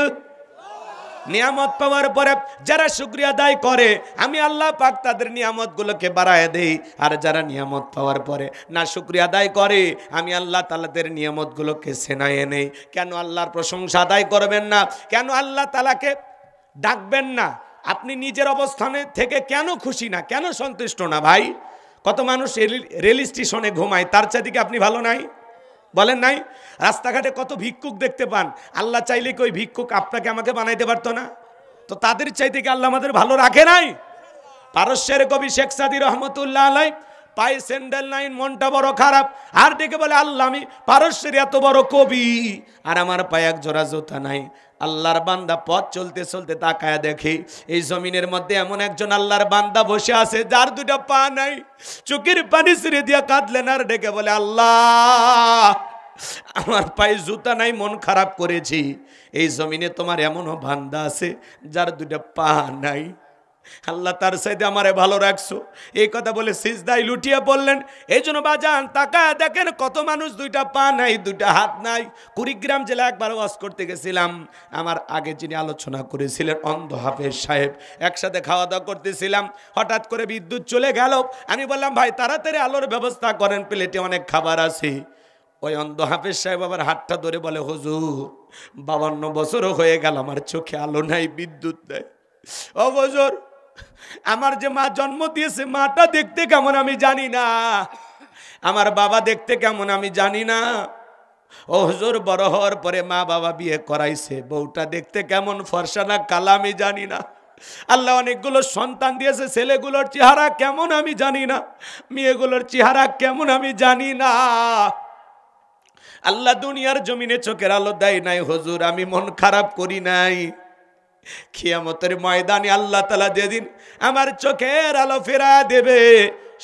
নিয়ামত পাওয়ার পরে যারা শুকরিয়া আদায় করে, আমি আল্লাহ পাক তাদের নিয়ামতগুলোকে বাড়ায় দেই। আর যারা নিয়ামত পাওয়ার পরে না শুকরিয়া আদায় করে, আমি আল্লাহ তাআলাদের নিয়ামতগুলোকে ছেনায়ে নেই। কেন আল্লাহর প্রশংসা আদায় করবেন না? কেন আল্লাহ তাআলাকে ডাকবেন না? আপনি নিজের অবস্থানে থেকে কেন খুশি না, কেন সন্তুষ্ট না? ভাই, কত মানুষ রেল স্টেশনে ঘুমায়, তার চাইতে কি আপনি ভালো নাই? বলেন নাই? রাস্তাঘাটে কত ভিক্ষুক দেখতে পান, আল্লাহ চাইলে কি ওই ভিক্ষুক আপনাকে আমাকে বানাইতে পারতো না? তো তাদের চাইতে কি আল্লাহ আমাদের ভালো রাখে নাই? পারস্যের কবি শেখ সাদী রহমতুল্লাহ আলাই পায়ে স্যান্ডেল নাই, মনটা বড় খারাপ, আর ডেকে বলে, আল্লাহ আমি পারস্যের এত বড় কবি আর আমার পায়ে এক জোড়া জুতা নাই। আল্লাহর বান্দা পথ চলতে চলতে তাকায় দেখি এই জমিনের মধ্যে এমন একজন আল্লাহর বান্দা বসে আছে যার 2টা পা নাই। চোখের পানি ছেড়ে দিয়া কাঁদলেন আর ডেকে বলে, আল্লাহ আমার পায়ে জুতা নাই, মন খারাপ করেছি। এই জমিনে তোমার এমনও বান্দা আছে যার দুটা পা নাই, আল্লাহ তার সাথে আমারে ভালো রাখছো। এই কথা বলে সিজদায় লুটিয়ে পড়লেন। এই জন্য বাজান তাকায় দেখেন কত মানুষ দুইটা পা নাই, দুইটা হাত নাই। কুড়িগ্রাম জেলা একবার ওয়াজ করতে গেছিলাম, আমার আগে যিনি আলোচনা করেছিলেন অন্ধ হাফেজ সাহেব, একসাথে খাওয়া দাওয়া করতেছিলাম, হঠাৎ করে বিদ্যুৎ চলে গেল। আমি বললাম ভাই তাড়াতাড়ি আলোর ব্যবস্থা করেন, প্লেটে অনেক খাবার আছে। ওই অন্ধ হাফেজ সাহেব আবার হাতটা ধরে বলে, হুজুর 52 বছরও হয়ে গেল আমার চোখে আলো নাই, বিদ্যুৎ নাই। ও হুজুর, আমার যে মা জন্ম দিয়েছে মাটা দেখতে কেমন আমি জানি না, আমার বাবা দেখতে কেমন আমি জানি না। ও হুজুর, বড় হওয়ার পরে মা বাবা বিয়ে করাইছে, বউটা দেখতে কেমন ফর্সা না কালা আমি জানি না। আল্লাহ অনেকগুলো সন্তান দিয়েছে, ছেলেগুলোর চেহারা কেমন আমি জানি না, মেয়েগুলোর চেহারা কেমন আমি জানি না। আল্লাহ দুনিয়ার জমিনে চোখের আলো দেয় নাই হুজুর, আমি মন খারাপ করি নাই। কিয়ামতের ময়দানে আল্লাহ তাআলা যেদিন আমার চোখের আলো ফেরা দেবে,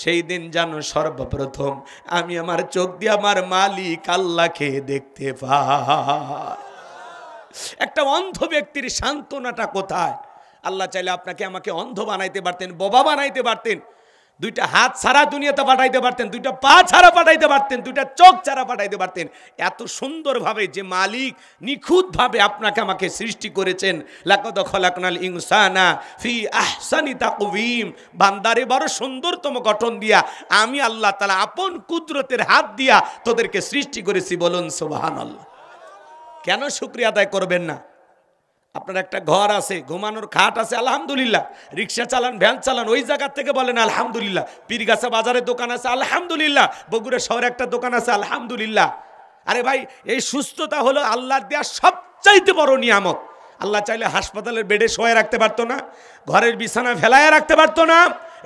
সেই দিন যেন সর্বপ্রথম আমি আমার চোখ দিয়ে আমার মালিক আল্লাহকে দেখতে পাই। একটা অন্ধ ব্যক্তির সান্ত্বনাটা কোথায়? আল্লাহ চাইলে আপনাকে আমাকে অন্ধ বানাইতে পারতেন, বোবা বানাইতে পারতেন, দুইটা হাত ছাড়া দুনিয়াতে পাঠাইতে পারতেন, দুইটা পা ছাড়া পাঠাইতে পারতেন, দুইটা চোখ ছাড়া পাঠাইতে পারতেন। এত সুন্দরভাবে যে মালিক নিখুঁতভাবে আপনাকে আমাকে সৃষ্টি করেছেন, লাকাদ খলাকনাল ইনসানা ফি আহসানি তাকওয়িম, বান্দারে বড় সুন্দরতম গঠন দিয়া আমি আল্লাহ তাআলা আপন কুদরতের হাত দিয়া তোদেরকে সৃষ্টি করেছি। বলুন সুবহানাল্লাহ। কেন শুকরিয়া আদায় করবেন না? আপনার একটা ঘর আছে, ঘুমানোর খাট আছে, আলহামদুলিল্লাহ। রিক্সা চালান, ভ্যান চালান, ওই জায়গার থেকে বলেন আলহামদুলিল্লাহ। পীরগাছা বাজারে দোকান আছে, আলহামদুলিল্লাহ। বগুড়া শহরে একটা দোকান আছে, আলহামদুলিল্লাহ। আরে ভাই, এই সুস্থতা হলো আল্লাহর দেয়া সবচাইতে বড় নিয়ামত। আল্লাহ চাইলে হাসপাতালের বেডে শোয়ে রাখতে পারতো না, ঘরের বিছানা ফেলায় রাখতে পারতো না।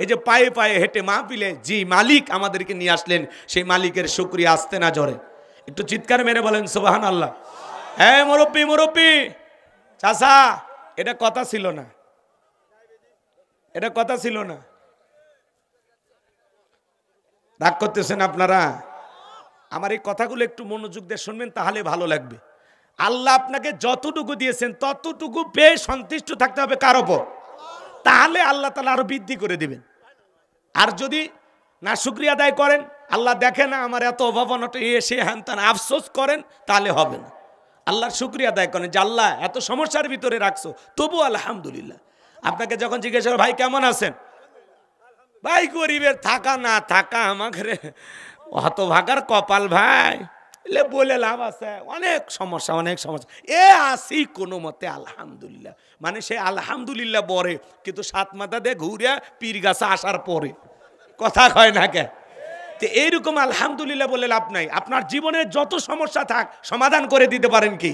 এই যে পায়ে পায়ে হেঁটে মাহফিলে যে মালিক আমাদেরকে নিয়ে আসলেন, সেই মালিকের শুকরিয়া আসতে না জরে। একটু চিৎকার মেরে বলেন সুবহানাল্লাহ। হ্যাঁ মুরব্বি, মুরব্বি, চাচা, এটা কথা ছিল না, এটা কথা ছিল না। রাগ করতেছেন আপনারা? আমার এই কথাগুলো একটু মনোযোগ দিয়ে শুনবেন, তাহলে ভালো লাগবে। আল্লাহ আপনাকে যতটুকু দিয়েছেন ততটুকু পেয়ে সন্তুষ্ট থাকতে হবে কার ওপর, তাহলে আল্লাহ তাআলা আরো বৃদ্ধি করে দিবেন। আর যদি না শুকরিয়া আদায় করেন, আল্লাহ দেখে না আমার এত অভাব অনটন এসে হ্যান ত্যান আফসোস করেন, তাহলে হবে না। আল্লাহর শুকরিয়া আদায় করেন যে আল্লাহ এত সমস্যার ভিতরে রাখছো, তবু আলহামদুলিল্লাহ। আপনাকে যখন জিজ্ঞেস করো ভাই কেমন আছেন, ভাই গরিবের থাকা না থাকা আমাকে হতভাগার কপাল ভাই, এলে বলে লাভ আছে, অনেক সমস্যা, অনেক সমস্যা, এ আসি কোনো মতে আলহামদুলিল্লাহ। মানে সে আলহামদুলিল্লাহ বলে, কিন্তু সাত মাথা দিয়ে ঘুরে পীরগাছা আসার পরে কথা কয় না কে। তো এইরকম আলহামদুলিল্লাহ বলে লাভ নাই। আপনার জীবনের যত সমস্যা থাক সমাধান করে দিতে পারেন কি?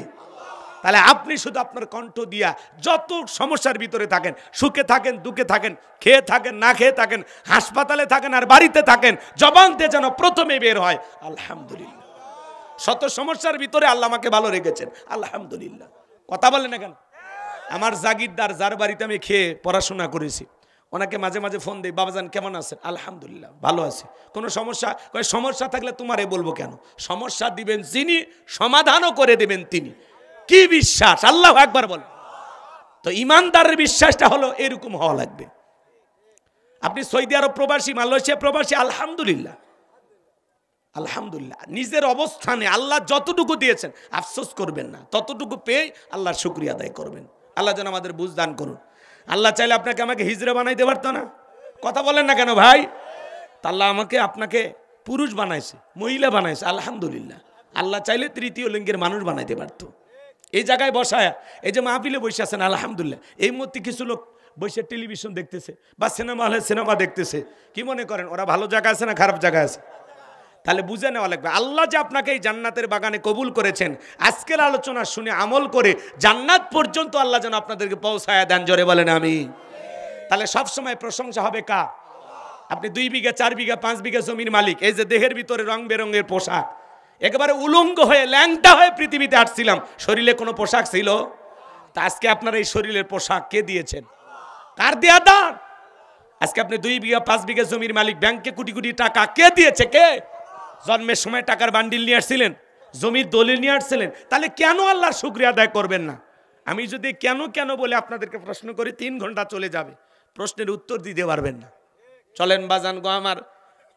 তাহলে আপনি শুধু আপনার কণ্ঠ দিয়া যত সমস্যার ভিতরে থাকেন, সুখে থাকেন, দুঃখে থাকেন, খেয়ে থাকেন, না খেয়ে থাকেন, হাসপাতালে থাকেন আর বাড়িতে থাকেন, জবান দিয়ে যেন প্রথমে বের হয় আলহামদুলিল্লাহ। শত সমস্যার ভিতরে আল্লাহ আমাকে ভালো রেখেছেন, আলহামদুলিল্লাহ। কথা বলে না কেন? আমার জাগিরদার, যার বাড়িতে আমি খেয়ে পড়াশোনা করেছি, ওনাকে মাঝে মাঝে ফোন দিই, বাবাজান কেমন আছেন? আলহামদুলিল্লাহ ভালো আছে। কোনো সমস্যা? সমস্যা থাকলে তোমারে বলবো কেন? সমস্যা দিবেন যিনি, সমাধানও করে দেবেন তিনি। কি বিশ্বাস! আল্লাহু আকবার বল। তো ইমানদারের বিশ্বাসটা হলো এরকম হওয়া লাগবে। আপনি সৌদি আরব প্রবাসী, মালয়েশিয়া প্রবাসী, আলহামদুলিল্লাহ, আলহামদুলিল্লাহ। নিজের অবস্থানে আল্লাহ যতটুকু দিয়েছেন আফসোস করবেন না, ততটুকু পেয়ে আল্লাহর শুকরিয়া আদায় করবেন। আল্লাহ যেন আমাদের বুঝ দান করুন। আল্লাহ চাইলে আপনাকে আমাকে হিজড়া বানাইতে পারতো না? কথা বলেন না কেন ভাই? তা আল্লাহ আমাকে আপনাকে পুরুষ বানাইছে, মহিলা বানাইছে, আলহামদুলিল্লাহ। আল্লাহ চাইলে তৃতীয় লিঙ্গের মানুষ বানাইতে পারতো। এই জায়গায় বসায়, এই যে মাহফিলে বসে আছেন, আলহামদুলিল্লাহ। এই মুহূর্তে কিছু লোক বসে টেলিভিশন দেখতেছে বা সিনেমা হলে সিনেমা দেখতেছে, কি মনে করেন ওরা ভালো জায়গা আছে না খারাপ জায়গা আছে? তাহলে বুঝে নেওয়া লাগবে আল্লাহ যে আপনাকে এই জান্নাতের বাগানে কবুল করেছেন, আজকের আলোচনা শুনে আমল করে জান্নাত পর্যন্ত আল্লাহ যেন আপনাদেরকে পৌঁছায় দেন। জোরে বলেন আমিন। তাহলে সবসময় প্রশংসা হবে কার? আপনি 2 বিঘা 4 বিঘা 5 বিঘা জমির মালিক, এই যে দেহের ভিতরে রং বেরঙের পোশাক, একেবারে উলঙ্গ হয়ে ল্যাংটা হয়ে পৃথিবীতে আসছিলাম, শরীরে কোনো পোশাক ছিল? তা আজকে আপনার এই শরীরের পোশাক কে দিয়েছেন? কার দেয়া দান? আজকে আপনি 2 বিঘা 5 বিঘা জমির মালিক, ব্যাংকে কোটি কোটি টাকা কে দিয়েছে? কে? জন্মের সময় টাকার বান্ডিল নিয়ে আসছিলেন? জমির দলিল নিয়ে আসছিলেন, তাহলে কেন আল্লাহর শুকরিয়া আদায় করবেন না? আমি যদি কেন কেন বলে আপনাদেরকে প্রশ্ন করি 3 ঘন্টা চলে যাবে, প্রশ্নের উত্তর দিতে পারবেন না। চলেন বাজান গো আমার,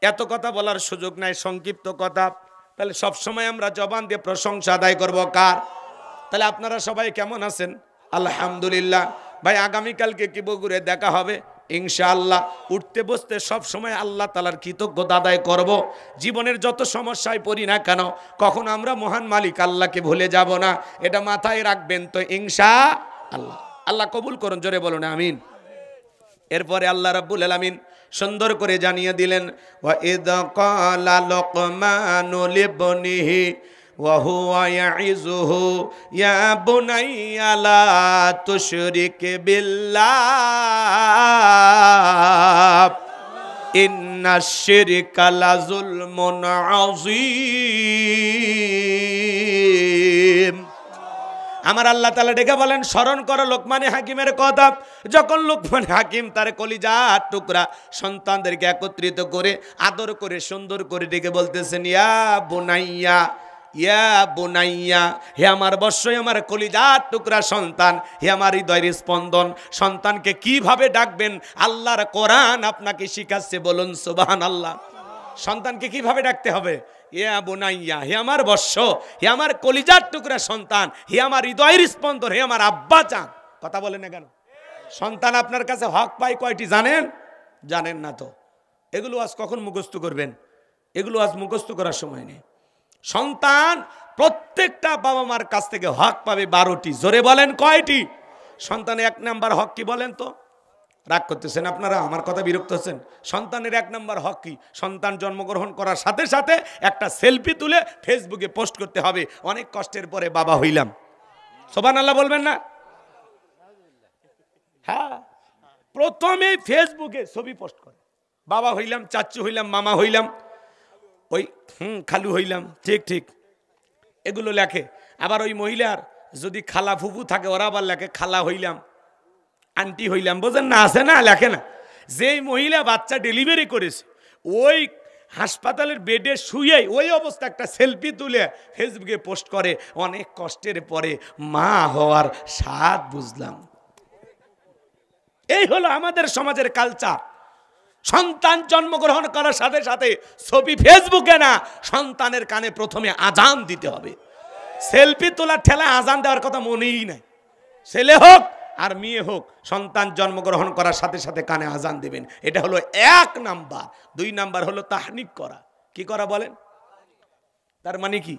এত কথা বলার সুযোগ নাই, সংক্ষিপ্ত কথা। তাহলে সবসময় আমরা জবান দিয়ে প্রশংসা আদায় করব কার? তাহলে আপনারা সবাই কেমন আছেন? আলহামদুলিল্লাহ। ভাই আগামীকালকে কি বগুড়ে দেখা হবে ইনশাআল্লাহ। উঠতে বসতে সব সময় আল্লাহ তাআলার কৃতজ্ঞতা আদায় করব। জীবনের যত সমস্যায় পড়ি না কেন, কখন আমরা মহান মালিক আল্লাহকে ভুলে যাব না, এটা মাথায় রাখবেন তো ইনশাআল্লাহ। আল্লাহ কবুল করুন, জোরে বলুন আমিন। এরপরে আল্লাহ রাব্বুল আলামিন সুন্দর করে জানিয়ে দিলেন, ওয়া ইদ ক্বালা লুকমানু লিবনিহি ওয়া হুয়া ইয়াইযুহু ইয়া বুনাইয়া লা তুশরিক বিল্লাহ ইন্নাশ শিরকা লাযুলমুন আযীম। আমার আল্লাহ তাআলা ডেকে বলেন, স্মরণ করো লোকমানে হাকিমের কথা। যখন লোকমানে হাকিম তার কলিজার টুকরা সন্তানদেরকে একত্রিত করে আদর করে সুন্দর করে ডেকে বলতেছেন, ইয়া বুনাইয়া, ইয়া বুনাইয়া, হে আমার বৎস, আমার কলিজার টুকরা সন্তান, হে আমার হৃদয়ের স্পন্দন। সন্তানকে কিভাবে ডাকবেন আল্লাহর কোরআন আপনাকে শিখাচ্ছে, বলুন সুবহানাল্লাহ। সন্তানকে কিভাবে ডাকতে হবে? ইয়া বুনাইয়া, হে আমার বৎস, হে আমার কলিজার টুকরা সন্তান, হে আমার হৃদয়ের স্পন্দন, হে আমার আব্বা চান। কথা বলেন না কেন? সন্তান আপনার কাছে হক পায় কয়টি জানেন? জানেন না তো। এগুলো আজ কখন মুখস্থ করবেন? এগুলো আজ মুখস্থ করার সময় নেই। সন্তান প্রত্যেকটা বাবা মার কাছ থেকে হক পাবে 12টি। জোরে বলেন কয়টি? সন্তানের 1 নাম্বার হক কি বলেন তো? রাগ করতেছেন আপনারা, আমার কথা বিরক্ত হচ্ছেন। সন্তানের 1 নাম্বার হক কি? সন্তান জন্মগ্রহণ করার সাথে সাথে একটা সেলফি তুলে ফেসবুকে পোস্ট করতে হবে, অনেক কষ্টের পরে বাবা হইলাম। সুবহানাল্লাহ বলবেন না? হ্যাঁ, প্রথমে ফেসবুকে ছবি পোস্ট করে, বাবা হইলাম, চাচু হইলাম, মামা হইলাম, ওই খালু হইলাম, ঠিক ঠিক এগুলো লেখে। আবার ওই মহিলার যদি খালা ফুফু থাকে, ওরা আবার লেখে খালা হইলাম, আন্টি হইলাম। বোঝেন না? আছে না, লেখে না? যেই মহিলা বাচ্চা ডেলিভারি করেছে, ওই হাসপাতালের বেডে শুয়ে ওই অবস্থা একটা সেলফি তুলে ফেসবুকে পোস্ট করে, অনেক কষ্টের পরে মা হওয়ার স্বাদ বুঝলাম। এই হলো আমাদের সমাজের কালচার। সন্তান জন্মগ্রহণ করার সাথে সাথে ছবি ফেসবুকে না, সন্তানের কানে প্রথমে আজান দিতে হবে। সেলফি তোলার ঠেলা আজান দেওয়ার কথা মনেই নাই। ছেলে হোক আর মেয়ে হোক, সন্তান জন্মগ্রহণ করার সাথে সাথে কানে আজান দেবেন। এটা হলো 1 নাম্বার। 2 নাম্বার হলো তাহনিক করা। কি করা বলেন? তার মানে কি?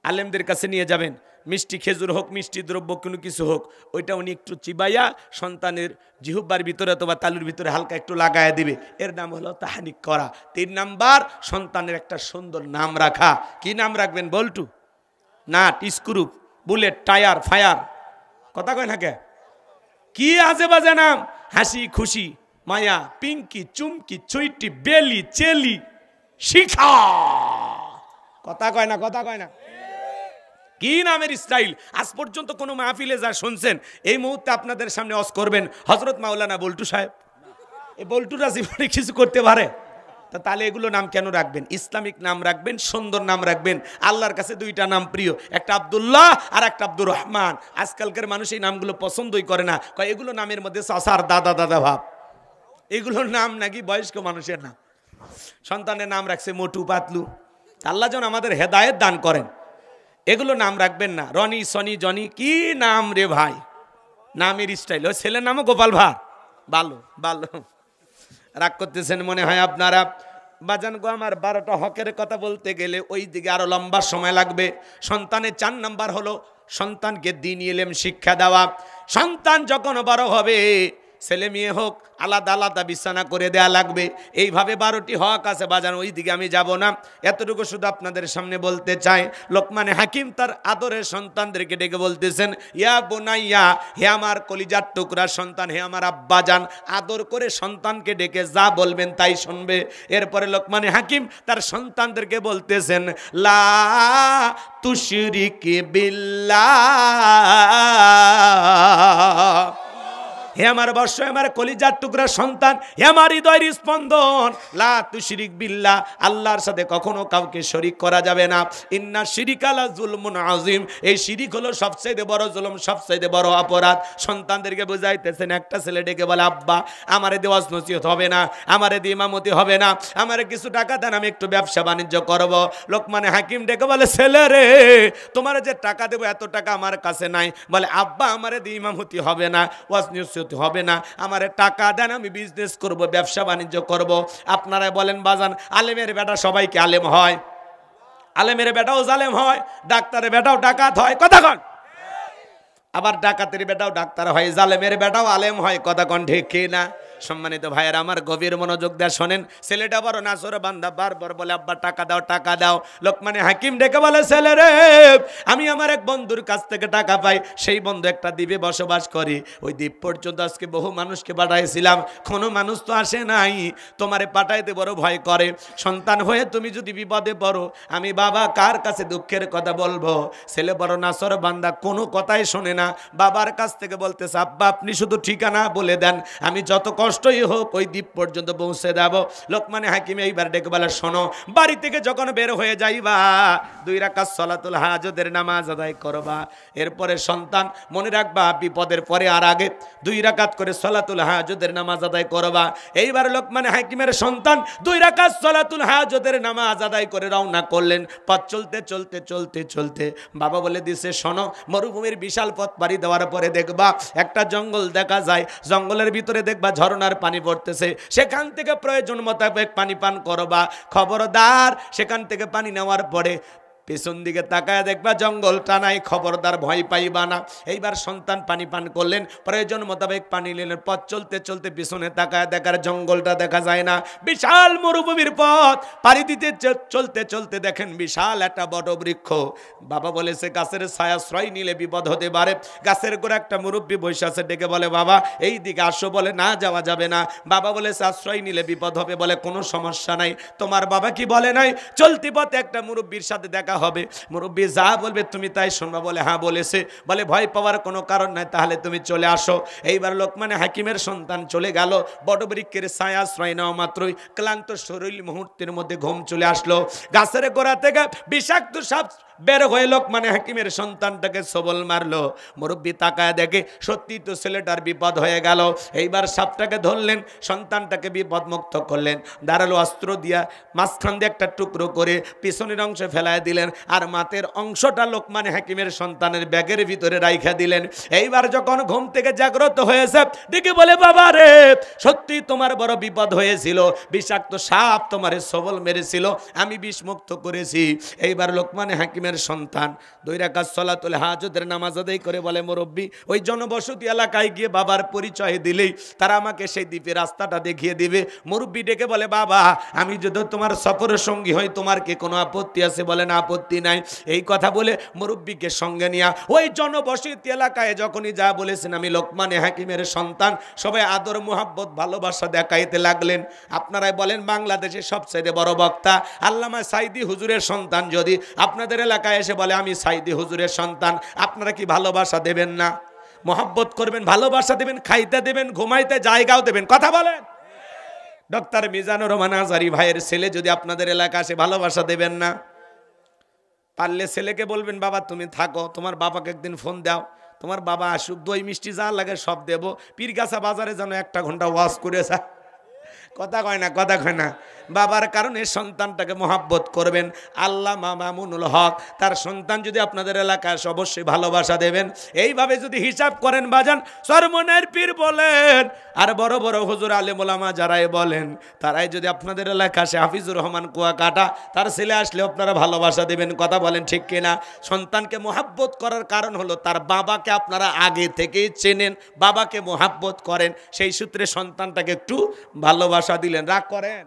আলেমদের কাছে নিয়ে যাবেন, মিষ্টি খেজুর হোক, মিষ্টি দ্রব্য কোনো কিছু হোক, ওইটা উনি একটু চিবাইয়া সন্তানের জিহ্বার ভিতরে অথবা তালুর ভিতরে হালকা একটু লাগায় দিবে। এর নাম হলো তাহনিক করা। 3 নাম্বার, সন্তানের একটা সুন্দর নাম রাখা। কি নাম রাখবেন? বল্টু, nut, screw, bullet, tyre, fire. কথা কয় না কে? কি আজে বাজে নাম! হাসি খুশি, মায়া, পিঙ্কি, চুমকি, চুইটি, বেলি, চেলি, শিখা। কথা কয় না? কথা কয় না? কি নামের স্টাইল! আজ পর্যন্ত কোনো মাহফিলে যা শুনছেন, এই মুহূর্তে আপনাদের সামনে ওয়াজ করবেন হযরত মাওলানা বল্টু সাহেব। এই বল্টুরা জীবনে কিছু করতে পারে? তাহলে এগুলো নাম কেন রাখবেন? ইসলামিক নাম রাখবেন, সুন্দর নাম রাখবেন। আল্লাহর কাছে 2টা নাম প্রিয়, একটা আব্দুল্লাহ আর একটা আব্দুর রহমান। আজকালকার মানুষ এই নামগুলো পছন্দই করে না, কয় এগুলো নামের মধ্যে চাচার দাদা দাদা ভাব। এগুলোর নাম নাকি বয়স্ক মানুষের নাম। সন্তানের নাম রাখছে মোটু পাতলু। আল্লাহ যেন আমাদের হেদায়েত দান করেন। এগুলো নাম রাখবেন না। রনি, সনি, জনি, কি নাম রে ভাই! নামের স্টাইল। ওই ছেলের নামও গোপাল ভাঁড়। ভালো ভালো। রাগ করতেছেন মনে হয় আপনারা। বাজান গো আমার, 12টা হকের কথা বলতে গেলে ওই দিকে আরো লম্বা সময় লাগবে। সন্তানের 4 নাম্বার হলো সন্তানকে দ্বীন ইলম শিক্ষা দেওয়া। সন্তান যখন বড় হবে, ছেলে মেয়ে হোক, আলাদা আলাদা বিছানা করে দেয়া লাগবে। এইভাবে 12টি হক আছে বাজান, ওই দিকে আমি যাব না। এতটুকু শুধু আপনাদের সামনে বলতে চাই। লোকমানে হাকিম তার আদরের সন্তানদেরকে ডেকে বলতেছেন, ইয়া বুনাইয়া, হে আমার কলিজার টুকরা সন্তান, হে আমার আব্বাজান। আদর করে সন্তানকে ডেকে যা বলবেন তাই শুনবে। এরপরে লোকমানে হাকিম তার সন্তানদেরকে বলতেছেন, লা তুশরিক বিল্লাহ হে আমার বর্ষ, আমার কলিজার টুকরা সন্তান, হে আমার হৃদয়ের স্পন্দন, লা তুশরিক বিল্লাহ, আল্লাহর সাথে কখনো কাউকে শরীক করা যাবে না। ইন্না শিরিকা লা যুলমুন আযীম, এই শিরিক হলো সবচেয়ে বড় জুলুম, সবচেয়ে বড় অপরাধ। সন্তানদেরকে বুঝাইতেছেন, একটা ছেলে ডেকে বলে, আব্বা আমারে দিয়ে ওয়াজ নসিহত হবে না, আমারে দিয়ে ইমামতি হবে না, আমারে কিছু টাকা দেন, আমি একটু ব্যবসা বাণিজ্য করব। লোকমানে হাকিম ডেকে বলে, ছেলে রে, তোমার যে টাকা দেবো এত টাকা আমার কাছে নাই। বলে, আব্বা আমারে দিয়ে ইমামতি হবে না, ওয়াজ নসিহত হবে না, আমারে টাকা দেন, আমি বিজনেস করব, ব্যবসা বাণিজ্য করব। আপনারা বলেন বাজান, আলেমের বেটা সবাইকে আলেম হয়? আলেমের বেটাও জালেম হয়, ডাক্তারের বেটাও ডাকাত হয়, কথা কন। আবার ডাকাতের বেটাও ডাক্তার হয়, জালেমের বেটাও আলেম হয়, কথা কন ঠিক কি না? সম্মানিত ভাইয়েরা আমার, গভীর মনোযোগ দিয়ে শোনেন। ছেলেটা বড় নাসর বান্দা, বারবার বলে, আব্বা টাকা দাও, টাকা দাও। লোকমানে হাকিম ডেকে বলে, ছেলে রে, আমি আমার এক বন্ধুর কাছ থেকে টাকা পাই, সেই বন্ধু একটা দ্বীপে বসবাস করি, ওই দ্বীপ পর্যন্ত আজকে বহু মানুষকে পাঠাইছিলাম, কোনো মানুষ তো আসে নাই, তোমারে পাঠাইতে বড় ভয় করে। সন্তান হয়ে তুমি যদি বিপদে পড়ো, আমি বাবা কার কাছে দুঃখের কথা বলবো? ছেলে বড় নাসর বান্দা, কোনো কথাই শোনে না, বাবার কাছ থেকে বলতেছে, আব্বা আপনি শুধু ঠিকানা বলে দেন, আমি যত কষ্টই হোক ওই দ্বীপ পর্যন্ত পৌঁছে দেব। লোকমানে হাকিম এইবার ডেকে বলে, শোনো, বাড়ি থেকে যখন বের হয়ে যাইবা 2 রাকাত সালাতুল হাজতের নামাজ আদায় করবা। এরপরে সন্তান মনে রাখবা, বিপদের পরে আর আগে 2 রাকাত করে সালাতুল হাজতের নামাজ আদায় করবা। এইবার লোকমানে হাকিমের সন্তান 2 রাকাত সালাতুল হাজতের নামাজ আদায় করে রওনা করলেন। পথ চলতে চলতে চলতে চলতে বাবা বলে দিছে, শোনো, মরুভূমির বিশাল পথ পাড়ি দেওয়ার পরে দেখবা একটা জঙ্গল দেখা যায়, জঙ্গলের ভিতরে দেখবা ঝরনার পানি পড়তেছে, সেখান থেকে প্রয়োজন মোতাবেক পানি পান করবা। খবরদার, সেখান থেকে পানি নেওয়ার পরে পেছন দিকে তাকায় দেখবা জঙ্গলটা নাই, খবরদার ভয় পাইবা না। এইবার সন্তান পানি পান করলেন, প্রয়োজন মোতাবেক পানি নিলেন। পথ চলতে চলতে পিছনে তাকায় দেখার জঙ্গলটা দেখা যায় না, বিশাল মরুভূমির পথ পাড়ি দিতে চলতে চলতে দেখেন বিশাল একটা বড় বৃক্ষ। বাবা বলেছে, গাছের ছায়াশ্রয় নিলে বিপদ হতে পারে। গাছের গোড়া একটা মুরব্বী বসে আছে, ডেকে বলে, বাবা এই দিকে আসো। বলে, না যাওয়া যাবে না। বাবা বলেছে, আশ্রয় নিলে বিপদ হবে। বলে, কোনো সমস্যা নাই। তোমার বাবা কি বলে নাই, চলতি পথে একটা মুরব্বীর সাথে দেখা হবে, মুরব্বী যা বলবে তুমি তাই শুনবা। বলে, হ্যাঁ বলেছে। বলে, ভয় পাওয়ার কোনো কারণ নাই, তাহলে তুমি চলে আসো। এইবার লোকমানে হাকিমের সন্তান চলে গেল। বটবৃক্ষের ছায়া আশ্রয় নেওয়া মাত্রই ক্লান্ত শরীর মুহূর্তের মধ্যে ঘুম চলে আসলো। গাছের গোড়া থেকে বিষাক্ত সাপ বের হয়ে লোকমানে হাকিমের সন্তানটাকে সবল মারলো। মুরব্বী তাকায় দেখে সত্যি তো ছেলেটার বিপদ হয়ে গেল। এইবার সাপটাকে ধরলেন, সন্তানটাকে বিপদ মুক্ত করলেন। দাঁড়ালো অস্ত্র দিয়া মাঝখান দিয়ে একটা টুকরো করে পিছনের অংশে ফেলায় দিলেন, আর মাথার অংশটা লোকমানে হাকিমের সন্তানের ব্যাগের ভিতরে রাইখা দিলেন। এইবার যখন ঘুম থেকে জাগ্রত হয়েছে, দেখে বলে, বাবা রে, সত্যি তোমার বড় বিপদ হয়েছিল, বিষাক্ত সাপ তোমারে সবল মেরেছিল, আমি বিষমুক্ত করেছি। এইবার লোকমানে হাকিম সন্তান 2 রাকাত সালাতুল হাজতের নামাজ আদায় করে বলে, মুরব্বী ওই জনবসতি এলাকায় গিয়ে বাবার পরিচয় দিলেই তারা আমাকে সেই দ্বীপের রাস্তাটা দেখিয়ে দিবে। মুরব্বী ডেকে বলে, বাবা আমি যদি তোমার সফরের সঙ্গী হই, তোমার কি কোনো আপত্তি আছে? বলে, না আপত্তি নাই। এই কথা বলে মুরব্বীকে সঙ্গে নিয়ে ওই জনবসতি এলাকায় যখনই যা বলেছেন, আমি লোকমানে হাকিমের সন্তান, সবাই আদর মোহাব্বত ভালোবাসা দেখাইতে লাগলেন। আপনারাই বলেন, বাংলাদেশের সবচেয়ে বড় বক্তা আল্লামা সাইদি হুজুরের সন্তান যদি আপনাদের এলাকায় এসে বলে, আমি সাইদি হুজুরের সন্তান, আপনারা কি ভালোবাসা দেবেন না? মোহাব্বত করবেন, ভালোবাসা দেবেন, খাইতে দেবেন, ঘুমাইতে জায়গাও দেবেন, কথা বলেন। ডক্টর মিজানুর রহমান আজহারী ভাইয়ের ছেলে যদি আপনাদের এলাকা আসে, ভালোবাসা দেবেন না? পারলে ছেলেকে বলবেন, বাবা তুমি থাকো, তোমার বাবাকে একদিন ফোন দাও, তোমার বাবা আসুক, দই মিষ্টি যা লাগে সব দেব, পীরগাছা বাজারে যেন 1 ঘন্টা ওয়াজ করে যা। কথা কয় না, কথা কয় না। বাবার কারণে সন্তানটাকে মোহাব্বত করবেন। আল্লামা মামুনুল হক তার সন্তান যদি আপনাদের এলাকায় অবশ্যই ভালোবাসা দেবেন। এইভাবে যদি হিসাব করেন বাজান, চরমনের পীর বলেন আর বড় বড় হুজুর আলেম ওলামা যারাই বলেন, তারাই যদি আপনাদের এলাকা আসে, হাফিজুর রহমান কুয়াকাটা তার ছেলে আসলে আপনারা ভালোবাসা দেবেন, কথা বলেন ঠিক কিনা? সন্তানকে মোহাব্বত করার কারণ হলো তার বাবাকে আপনারা আগে থেকেই চেনেন, বাবাকে মোহাব্বত করেন, সেই সূত্রে সন্তানটাকে একটু ভালোবাসা দিলেন। রাগ করেন?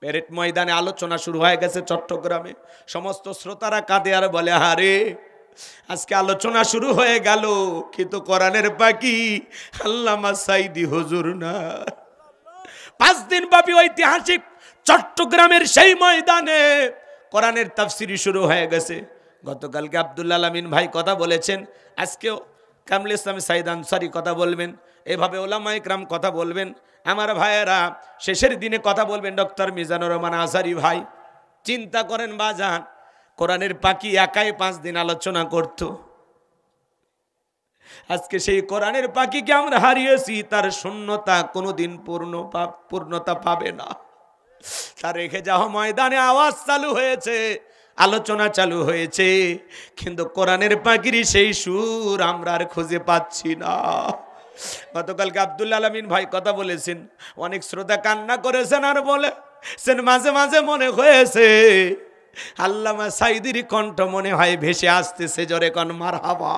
প্যারেড ময়দানে আলোচনা শুরু হয়ে গেছে চট্টগ্রামে, সমস্ত শ্রোতারা কাঁদে আর বলে, আরে আজকে আলোচনা শুরু হয়ে গেল, কিন্তু কোরআনের পাখি আল্লামা সাইদি হুজুর না। 5 দিন ব্যাপী ঐতিহাসিক চট্টগ্রামের সেই ময়দানে কোরআনের তাফসির শুরু হয়ে গেছে। গতকালকে আব্দুল আলামিন ভাই কথা বলেছেন, আজকেও কামরুল ইসলাম সাইদ আনসারী কথা বলবেন, এভাবে ওলামায়ে কেরাম কথা বলবেন, আমার ভাইয়েরা শেষের দিনে কথা বলবেন ডক্টর মিজানুর রহমান আজহারী ভাই। চিন্তা করেন বাজান, কোরআনের পাখি একাই 5 দিন আলোচনা করত, আজকে সেই কোরআনের পাখিকে আমরা হারিয়েছি, তার শূন্যতা কোনোদিন পূর্ণতা পাবে না। তার রেখে যাওয়া ময়দানে আওয়াজ চালু হয়েছে, আলোচনা চালু হয়েছে, কিন্তু কোরআনের পাখির সেই সুর আমরা আর খুঁজে পাচ্ছি না। গতকালকে আব্দুল আলামিন ভাই কথা বলেছেন, অনেক শ্রোতা কান্না করেছেন আর বলেছেন মাঝে মাঝে মনে হয়েছে আল্লামা সাঈদীর কণ্ঠ মনে হয় ভেসে আসতেছে, জোরে কোন মারহাবা।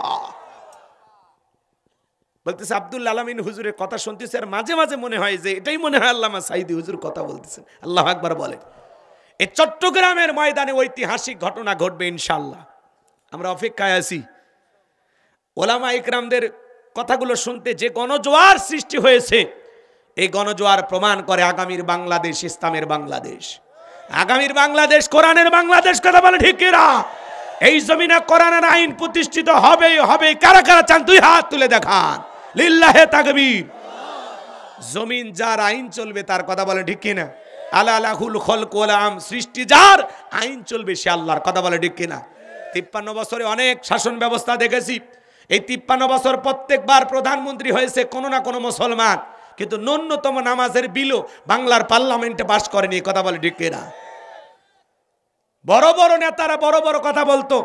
বলতেছে আব্দুল আলামিন হুজুরের কথা শুনতেছে আর মাঝে মাঝে মনে হয় যে এটাই মনে হয় আল্লামা সাঈদী হুজুর কথা বলতেছেন। আল্লাহু আকবার বলেন। এই চট্টগ্রামের ময়দানে ঐতিহাসিক ঘটনা ঘটবে ইনশাআল্লাহ, আমরা অপেক্ষায় আছি। ওলামায়ে কেরামদের কথাগুলো শুনতে যে গণজোয়ার সৃষ্টি হয়েছে, এই গণজোয়ার প্রমাণ করে আগামীর বাংলাদেশ ইসলামের বাংলাদেশ, আগামীর বাংলাদেশ কোরআনের বাংলাদেশ। কথা বলে ঠিক কিনা? এই জমিনে কোরআনের আইন প্রতিষ্ঠিত হবেই হবে। কারা কারা চান 2 হাত তুলে দেখান, লিল্লাহে তাকবীর। জমিন যার আইন চলবে তার, কথা বলে ঠিক কিনা? আলা লাহুল খলক ওয়াল আম, সৃষ্টি যার আইন চলবে সে আল্লাহর, কথা বলে ঠিক কিনা? 53 বছরে অনেক শাসন ব্যবস্থা দেখেছি, এই 53 বছর প্রত্যেকবার প্রধানমন্ত্রী হয়েছে কোনো না কোনো মুসলমান, কিন্তু ন্যূনতম নামাজের বিলও বাংলার পার্লামেন্টে পাস করেনি, কথা বলে ঠিক কিনা? বড় বড় নেতারা বড় বড় কথা বলতো,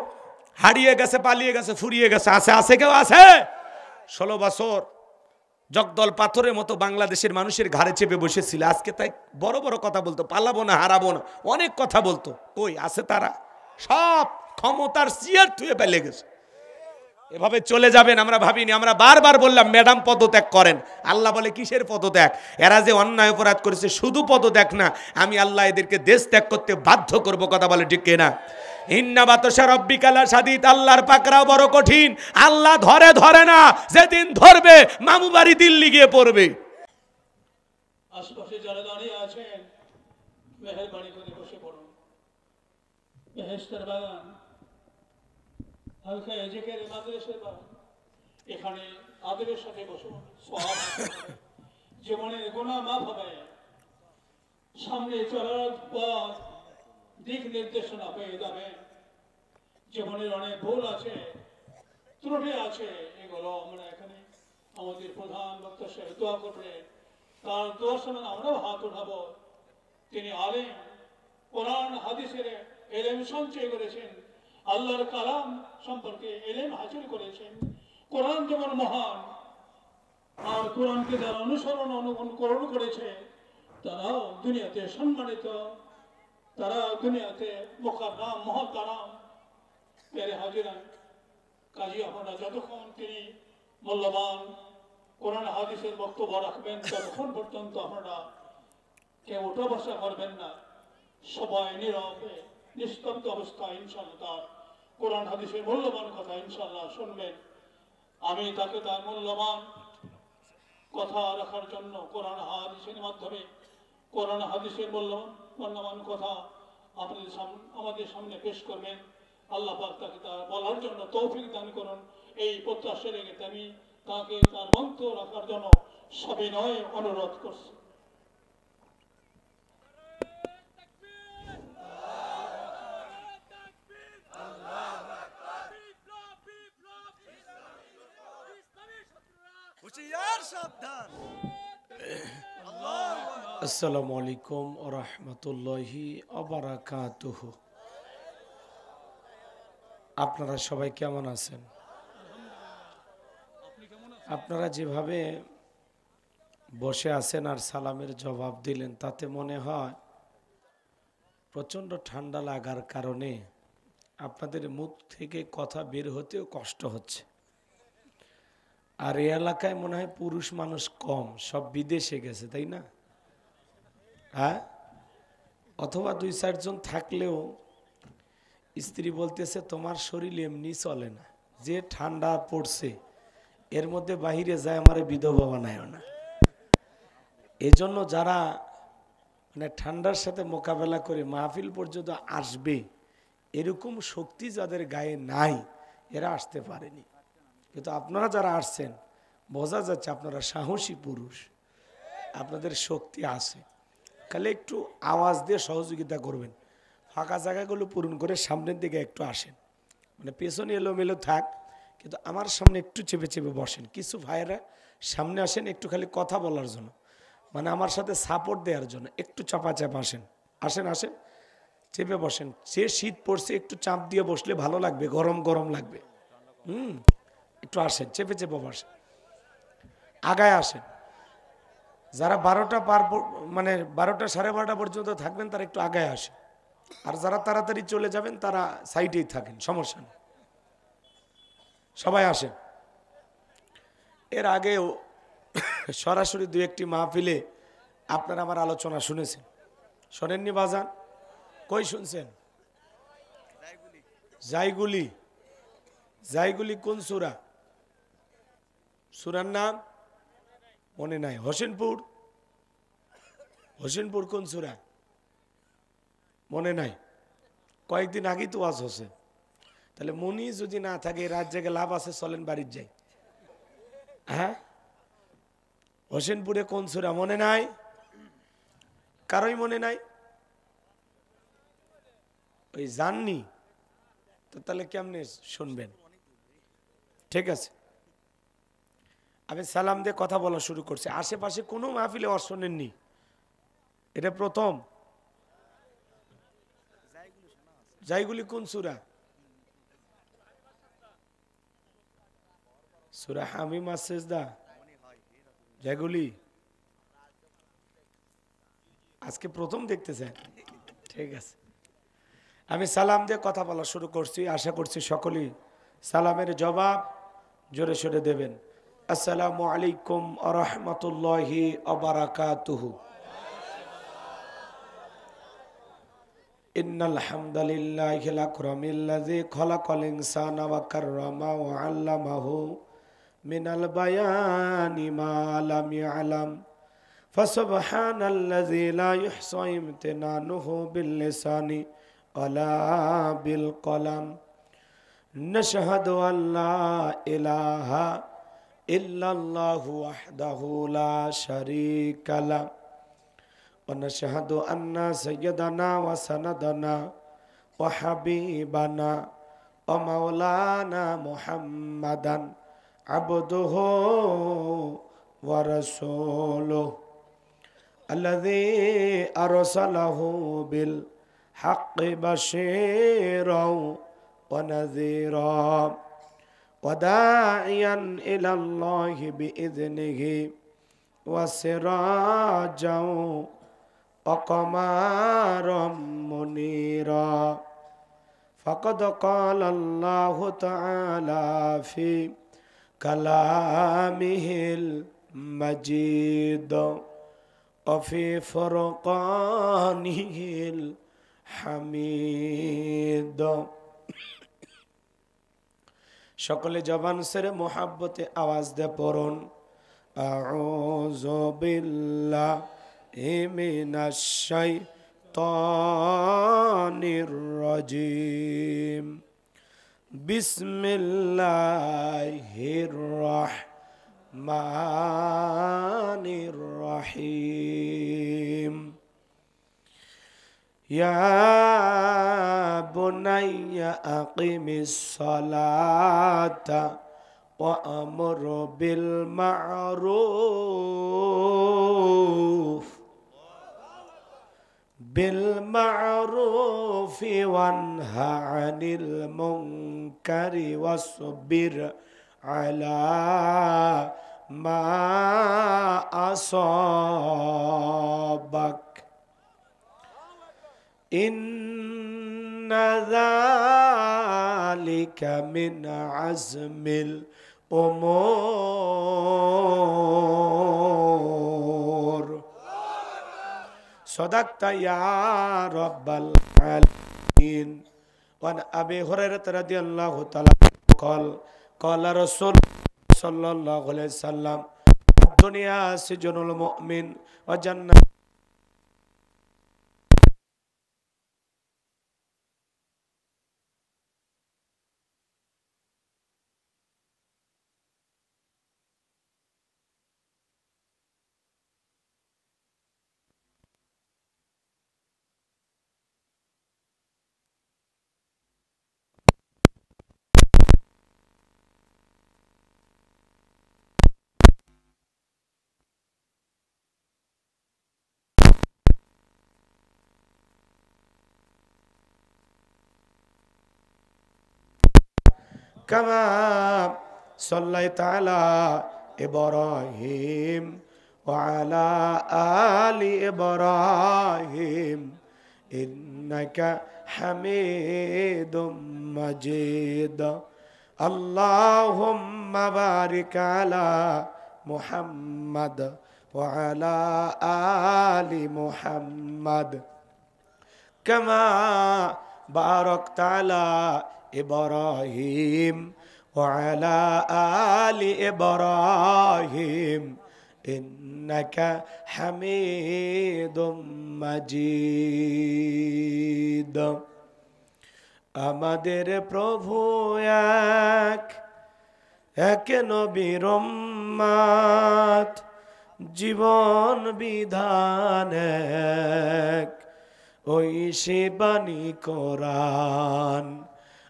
হারিয়ে গেছে, পালিয়ে গেছে, ফুরিয়ে গেছে, আছে কেউ আছে? 16 বছর জগদল পাথরের মতো বাংলাদেশের মানুষের ঘাড়ে চেপে বসেছিল, আজকে তাই বড় বড় কথা বলতো, পালাবো না, হারাবো না, অনেক কথা বলতো। কই আছে তারা? সব ক্ষমতার চেয়ার থুয়ে ফেলে গেছে। এভাবে চলে যাবেন আমরা ভাবিনি। আমরা বারবার বললাম ম্যাডাম পদত্যাগ করেন, আল্লাহ বলে কিসের পদত্যাগ? এরা যে অন্যায় অপরাধ করেছে শুধু পদত্যাগ না, আমি আল্লাহ এদেরকে দেশ ত্যাগ করতে বাধ্য করব, কথা বলে ঠিক কিনা? ইন্না বাতশা রাব্বিকা লাশাদীদ, আল্লাহর পাকড়াও বড় কঠিন, আল্লাহ ধরে না, যেদিন ধরবে মামু বাড়ি দিল্লি গিয়ে পড়বে। আশপাশে যারা দাঁড়িয়ে আছেন মেহেরবানি করে বসে পড়ুন। বেহেশতের বাগান, হালকা এজেকের মাদ্রাসার বাগান, এখানে আদরের সাথে বসুন, সওয়াব জীবনের গুনাহ মাফ হবে, সামনে চলার পথ দিক নির্দেশনা পেয়ে যাবেন। জীবনের অনেক ভুল আছে, ত্রুটি আছে, এগুলো আমরা এখানে আমাদের প্রধান বক্তা সাহেব দোয়া করবে, তার দোয়ার সময় আমরাও হাত উঠাবো। তিনি আলেম, কোরআন হাদিসের এলেম সঞ্চয় করেছেন, আল্লাহর কালাম সম্পর্কে এলেম হাসিল করেছেন। কোরআন যেমন মহান, আর কোরআনকে যারা অনুসরণ অনুকরণ করেছে তারাও দুনিয়াতে সম্মানিত, তারা দুনিয়াতে মুকাররাম মুহতারাম। প্যারে হাজিরান, কাজী আপনারা যতক্ষণ তিনি মূল্যবান কোরআন হাদিসের বক্তব্য রাখবেন ততক্ষণ পর্যন্ত আপনারা কেউ উঠা বসা করবেন না, সবাই নীরবে নিস্তব্ধ অবস্থায় ইনশাআল্লাহ তার কোরআন হাদিসের মূল্যবান কথা ইনশাআল্লাহ শুনবেন। আমি তাকে তার মূল্যবান কথা রাখার জন্য কোরআন হাদিসের মাধ্যমে কোরআন হাদিসের মূল্যবান কথা আমাদের সামনে পেশ করবেন। আল্লাহ পাক তাকে তার বলার জন্য তৌফিক দান করুন, এই প্রত্যাশা রেখে আমি তাকে তার মন্ত্র রাখার জন্য সবিনয়ে অনুরোধ করছি। আসসালামু আলাইকুম ওয়া রাহমাতুল্লাহি ওয়া বারাকাতুহু। আপনারা সবাই কেমন আছেন? আপনারা যেভাবে বসে আছেন আর সালামের জবাব দিলেন তাতে মনে হয় প্রচণ্ড ঠান্ডা লাগার কারণে আপনাদের মুখ থেকে কথা বের হতেও কষ্ট হচ্ছে। আর এই এলাকায় মনে হয় পুরুষ মানুষ কম, সব বিদেশে গেছে, তাই না? হ্যাঁ, অথবা 2-4 জন থাকলেও স্ত্রী বলতেছে তোমার শরীর এমনি চলে না, যে ঠান্ডা পড়ছে এর মধ্যে বাহিরে যায় আমারে বিধবা বানায় না। এজন্য যারা মানে ঠান্ডার সাথে মোকাবেলা করে মাহফিল পর্যন্ত আসবে এরকম শক্তি যাদের গায়ে নাই এরা আসতে পারেনি। কিন্তু আপনারা যারা আসছেন বোঝা যাচ্ছে আপনারা সাহসী পুরুষ, আপনাদের শক্তি আছে। খালি একটু আওয়াজ দিয়ে সহযোগিতা করবেন, ফাঁকা জায়গাগুলো পূরণ করে সামনের দিকে একটু আসেন। মানে পেছনে এলোমেলো থাক, কিন্তু আমার সামনে একটু চেপে চেপে বসেন। কিছু ভাইয়েরা সামনে আসেন একটু খালি কথা বলার জন্য, মানে আমার সাথে সাপোর্ট দেওয়ার জন্য একটু চাপা চাপ আসেন। আসেন আসেন, চেপে বসেন। সে শীত পড়ছে, একটু চাপ দিয়ে বসলে ভালো লাগবে, গরম গরম লাগবে। একটু আসেন, চেপে চেপে বসেন, আগায় আসেন। যারা 12টা মানে 12টা সাড়ে 12টা পর্যন্ত থাকবেন তারা একটু আগায় আসেন, আর যারা তাড়াতাড়ি চলে যাবেন তারা সাইডেই থাকেন, সমস্যা নেই। সবাই আসেন। এর আগেও সরাসরি দু একটি মাহফিলে আপনারা আমার আলোচনা শুনেছেন, শোনেননি বাজান? কই শুনছেন? জাইগুলি। জাইগুলি কোন সূরা? সূরার নাম মনে নাই। হোসেনপুর। হোসেনপুর কোন সূরা মনে নাই? কয়েকদিন আগেই তো ওয়াজ হচ্ছে। তাহলে মনি যদি না থাকে রাত জেগে লাভ আছে, চলেন বাড়ির যাই। হ্যাঁ, হোসেনপুরে কোন সূরা মনে নাই? কারোই মনে নাই? ওই জাননি তো তাহলে কেমনে শুনবেন? ঠিক আছে, আমি সালাম দিয়ে কথা বলা শুরু করছি। আশেপাশে কোনো মাহফিলে ওয়াজ শোনেননি, এটা প্রথম। জাইগুলি কোন সূরা? সূরা হামিম আস-সিজদা। জাইগুলি আজকে প্রথম দেখতেছেন? ঠিক আছে, আমি সালাম দিয়ে কথা বলা শুরু করছি। আশা করছি সকলেই সালামের জবাব জোরে সোরে দেবেন। আসসালামু আলাইকুম ওয়া রাহমাতুল্লাহি ওয়া বারাকাতুহু। ইন্নাল হামদালিল্লাহিল আকরামিল্লাযী খালাকাল ইনসানা ওয়া কাররামা ওয়া আল্লামাহু মিনাল বায়ানি মা লাম ইয়ালাম ফাসুবহানাল্লাযী লা ইহসা ইমতিনানুহু বিল লিসানি ওয়ালা বিল কলাম। নাশহাদু আল্লা ইলাহা ইল্লাল্লাহু ওয়াহদাহু লা শারীকা লাহু ওয়া নাশহাদু আন্না সাইয়্যিদানা ওয়া সানাদানা ওয়া হাবিবানা ওয়া মাওলানা মুহাম্মাদান আবদুহু ওয়া রাসূলুহু আল্লাযী আরসালাহু বিল হাক্কি বাশীরাও ওয়া নাযীরা ওয়া দাঈয়ান ইলাল্লাহি বিইذনিহি ওয়া সিরাজাও ওয়া কমারাম মুনীরা। ফাকাদ ক্বালা আল্লাহু তাআলা ফি কালামিহিল মাজিদ ওয়া ফি ফুরকানিহিল হামিদ। সকলে জবান সেরে মোহাব্বতে আওয়াজ দে পড়ুন আউযু বিল্লাহি মিনাশ শাইতানির রাজিম। বিসমিল্লাহির রাহমানির রহিম। ইয়া বুনাইয়া আকিমিস সালাতা ওয়া আমর বিল মা'রুফ ওয়ানহা আনিল মুনকারি ওয়াসবির আলা মা আসাবাক ইন্না যালিকা মিন আজমিল উমুর। সাদাকতা ইয়া রাব্বাল আলামিন। ওয়ান আবি হুরায়রা রাদিয়াল্লাহু তাআলা قال قال رسول সাল্লাল্লাহু আলাইহি সাল্লাম দুনিয়া সিজনুল মুমিন ওয়া জান্নাত কামা সাল্লাইতা আলা ইব্রাহিম ওয়া আলা আলি ইব্রাহিম ইন্নাকা হামিদুম মাজিদ আল্লাহুম্মা বারিক আলা মুহাম্মাদ ওয়া আলা আলি মুহাম্মাদ কামা বারাকতা আলা ইব্রাহিম ওয়া আলা আলি ইব্রাহিম ইন্নাকা হামিদুম মাজিদ। আমাদের প্রভু এক, এক নবীর উম্মত, জীবন বিধান এক, ওই সে বাণী কোরআন।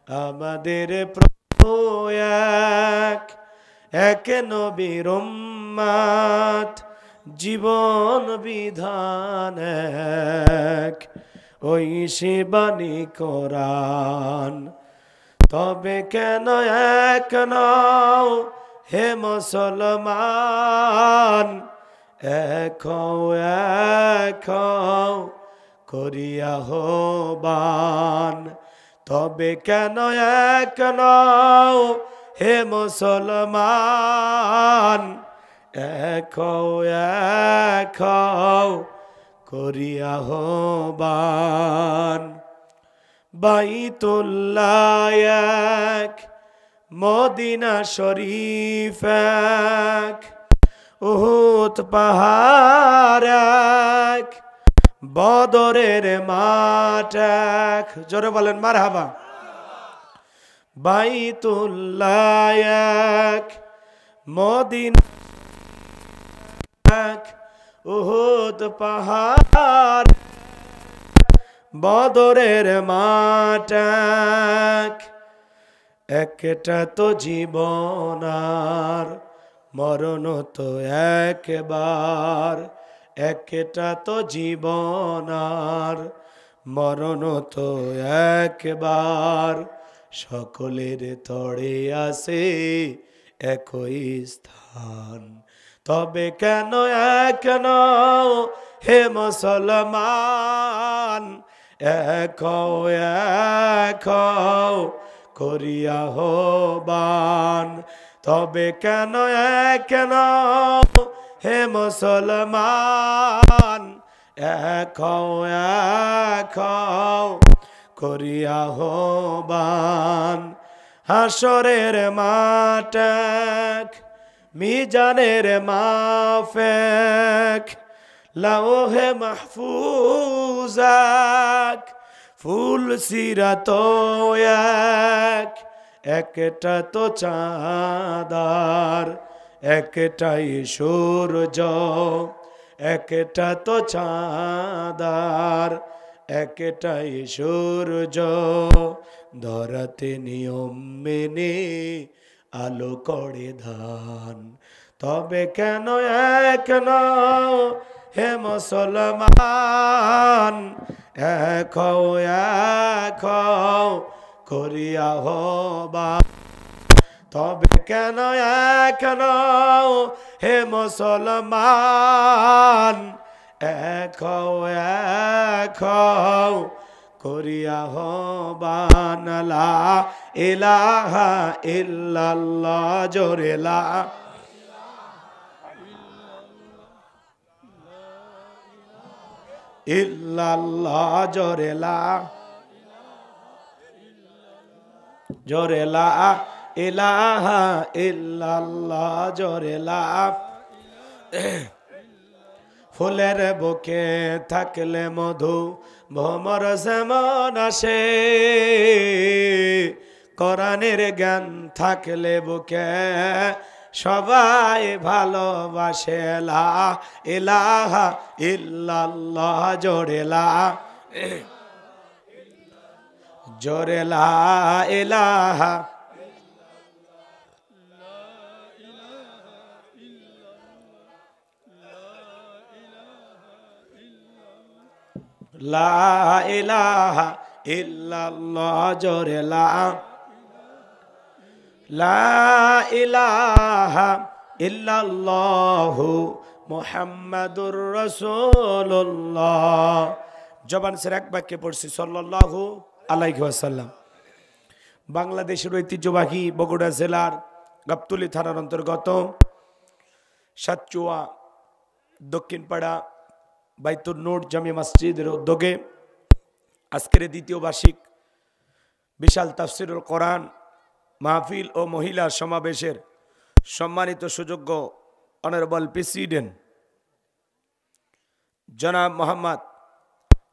আমাদের প্রভু এক, এক নবীর উম্মত, জীবন বিধান এক, ওই সে বাণী কোরআন। তবে কেন এক নও হে মুসলমান, এক এক করিয়া আহ্বান। তবে কেন এক নও হে মুসলমান, এক এক করিয়া আহ্বান। বাইতুল্লাহ এক, মদিনা শরীফ এক, উহুদ পাহাড় এক, বদরের মাঠ এক। জোরে বলেন মারহাবা। বাইতুল্লাহ এক, মদিনা এক, উহুদ পাহাড়, বদরের মাঠ এক। একটা তো জীবন আর মরণ তো একবার, একটা তো জীবন আর মরণ তো একবার। সকলের তরে আসে একই স্থান। তবে কেন এক নও হে মুসলমান, এক এক করিয়া আহ্বান। তবে কেন এক নও হে মুসলমান, এক এক করিয়া আহ্বান। হাসরের মাঠ এক, মিজানের মাপ এক, লাওহে মাহফুজ এক, ফুল সিরাত এক। একটা তো চাঁদার, একটাই সূর্য, একটা তো চাঁদার, একটাই সূর্য। ধরাতে নিয়ম মেনে আলো করে ধান। তবে কেন এক নও হে মুসলমান, এক এক করিয়া আহ্বান। তবে কেন এক নও হে মুসলমান, এক এক করিয়া আহ্বান। লা ইলাহা ইল্লাল্লাহ, জোরে লা ইল্লাল্লাহ, জোরে লা, জোরে লা ইলাহা ইল্লাল্লাহ, জোরে লা। ফুলের বুকে থাকলে মধু ভ্রমর যেমন আসে, কোরআনের জ্ঞান থাকলে বুকে সবাই ভালোবাসে। লা ইলাহা ইল্লাল্লাহ, জোরে লা, জোরে লা ইলাহা, লা ইলাহা ইল্লাল্লাহ, জোরে লা। লা ইলাহা ইল্লাল্লাহু মুহাম্মাদুর রাসূলুল্লাহ। জবান ছেড়ে এক বাক্যে পড়ছি সাল্লাল্লাহু আলাইহি ওয়াসাল্লাম। বাংলাদেশের ঐতিহ্যবাহী বগুড়া জেলার গাবতলী থানার অন্তর্গত সাতচুয়া দক্ষিণপাড়া বাইতুল নূর জামি মসজিদের উদ্যোগে আজকের দ্বিতীয় বার্ষিক বিশাল তাফসিরুল কোরআন মাহফিল ও মহিলা সমাবেশের সম্মানিত সুযোগ্য অনারেবল প্রেসিডেন্ট জনাব মোহাম্মদ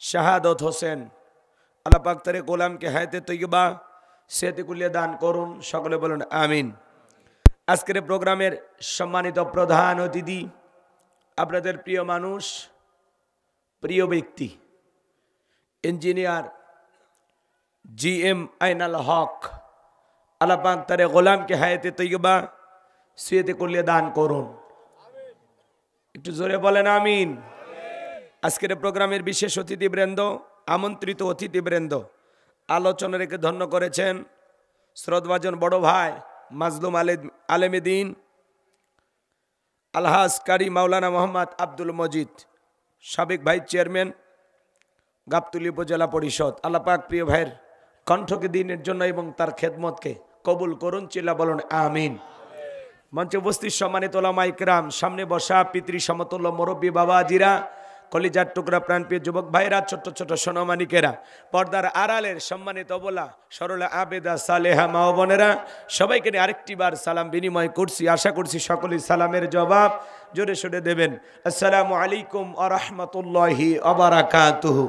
শাহাদত হোসেন, আল্লাহ পাক তারে গোলামকে হায়াতে তৈয়বা সেহতে কুলিয়া দান করুন, সকলে বলুন আমিন। আজকের প্রোগ্রামের সম্মানিত প্রধান অতিথি, আপনাদের প্রিয় মানুষ, প্রিয় ব্যক্তি, ইঞ্জিনিয়ার GM আইনাল হক, আল্লাহ পাক তারে গোলামকে হায়াতে তৈয়বা সেহতে কুলিয়া দান করুন, একটু জোরে বলেন আমিন। আজকের প্রোগ্রামের বিশেষ অতিথিবৃন্দ, আমন্ত্রিত অতিথিবৃন্দ, আলোচনা রেখে ধন্য করেছেন শ্রদ্ধাভাজন বড় ভাই মাজলুম আলেমে দ্বীন আলহাজ কারি মাওলানা মোহাম্মদ আব্দুল মজিদ, সাবেক ভাইস চেয়ারম্যান গাবতলী উপজেলা পরিষদ। আল্লাহ পাক প্রিয় ভাইয়ের কণ্ঠকে দিনের জন্য এবং তার খেদমতকে কবুল করুন, চিল্লা বলুন আমিন। মঞ্চে উপস্থিত সম্মানিত ওলামা ইকরাম, সামনে বসা পিতৃ সমতুল্য মুরব্বী বাবাজিরা, কলিজার টুকরা প্রাণপ্রিয় যুবক ভাইরা, ছোট্ট ছোট সোনামানিকেরা, পর্দার আড়ালের সম্মানিত অবলা সরলা আবেদা সালেহা মা ও বোনেরা, সবাইকে নিয়ে আরেকটি বার সালাম বিনিময় করছি। আশা করছি সকলেই সালামের জবাব জোরে সোরে দেবেন। আসসালামু আলাইকুম ওয়া রাহমাতুল্লাহি ওয়া বারাকাতুহু।